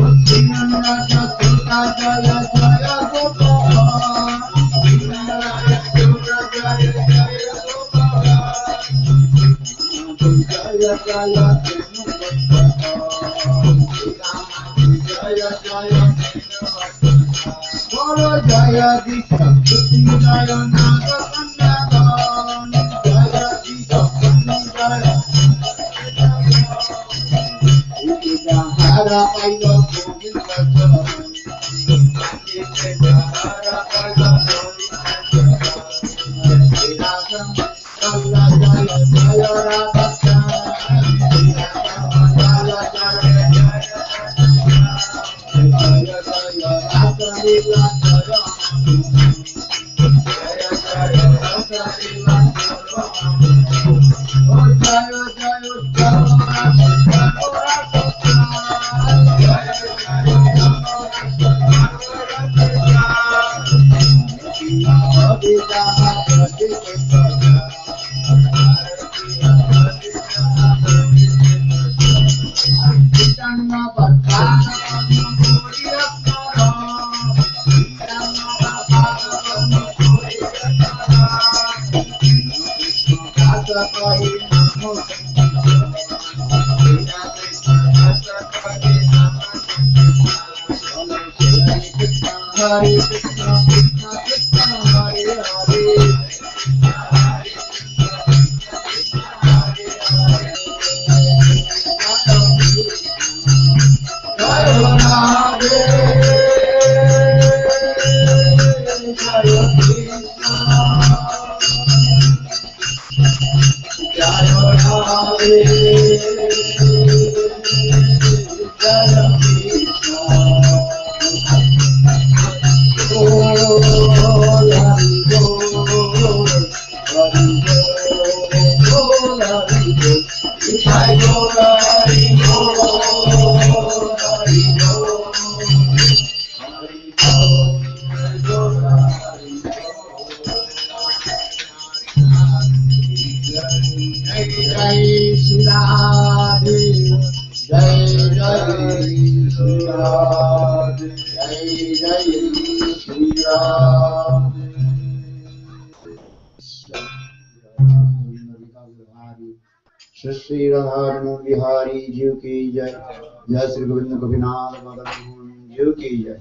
Uttinanda Sutta Jaya Jaya Gopala Uttinanda Sutta Jaya Jaya Gopala Jaya Jaya Jaya Jaya Bolo Jaya Disha Tuti Jaya Naga Kandagan Jaya Disha Tuti Jaya Ujita Hara Pailo Govinda Ujita Hara Pailo Govinda Jaya Jaya Jaya Radha Shri Radha Bihari Ji ki jai, Jai Sri Govinda Gopinath Madhan Ji ki jai,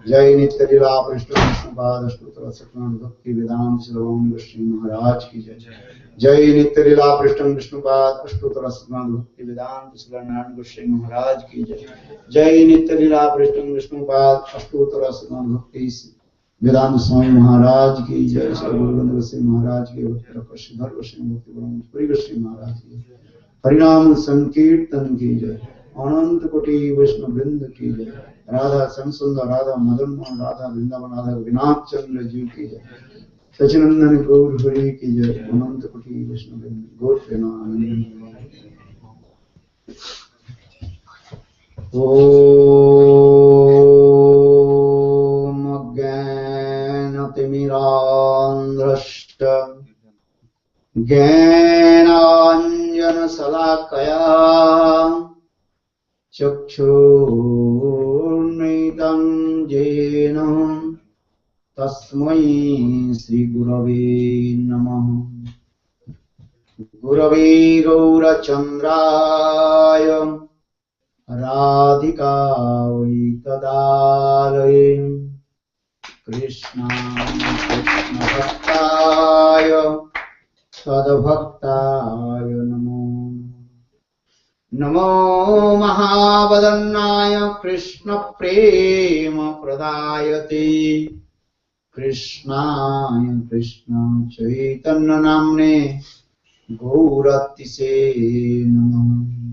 Jai Nitya-lila Krishna Pada Shrutra Sakran Bhakti Vedanta Srila Goswami Maharaj ki jai, Jai Nitya-lila Krishna Pada Shrutra Sakran Bhakti Vedanta Srila Goswami Maharaj ki jai, Jai Nitya-lila Krishna Pada Shrutra Sakran Bhakti Vedanta Swami Maharaj ki jai, Sri Govinda Goswami Maharaj ki jai, Krishna Goswami Bhakti Vedanta Puri Goswami Maharaj ki jai, Harinam Sankirtan ki jai, Anant Koti Vaishnav Vrinda ki jai, Radha Samsundar Radha Madan Mohan Radha Vrindavan Radha Vinachandra Ji ki jai, Sachinandan Gaur Hari ki jai, Anant Koti Vaishnav Vrinda Gaur Prenanand. Om Timirandhrashta Jnananjana Salakaya Chakshurnitam Jena Tasmai Sri Gurave Namah. Gurave Gaurachandraya Radhika वै तदालये कृष्णभक्ताय तद्भक्ताय नमो नमो महावदन्नाय कृष्ण प्रेम प्रदायते कृष्णाय कृष्ण चैतन्य नाम्ने गौरतिसे नमः।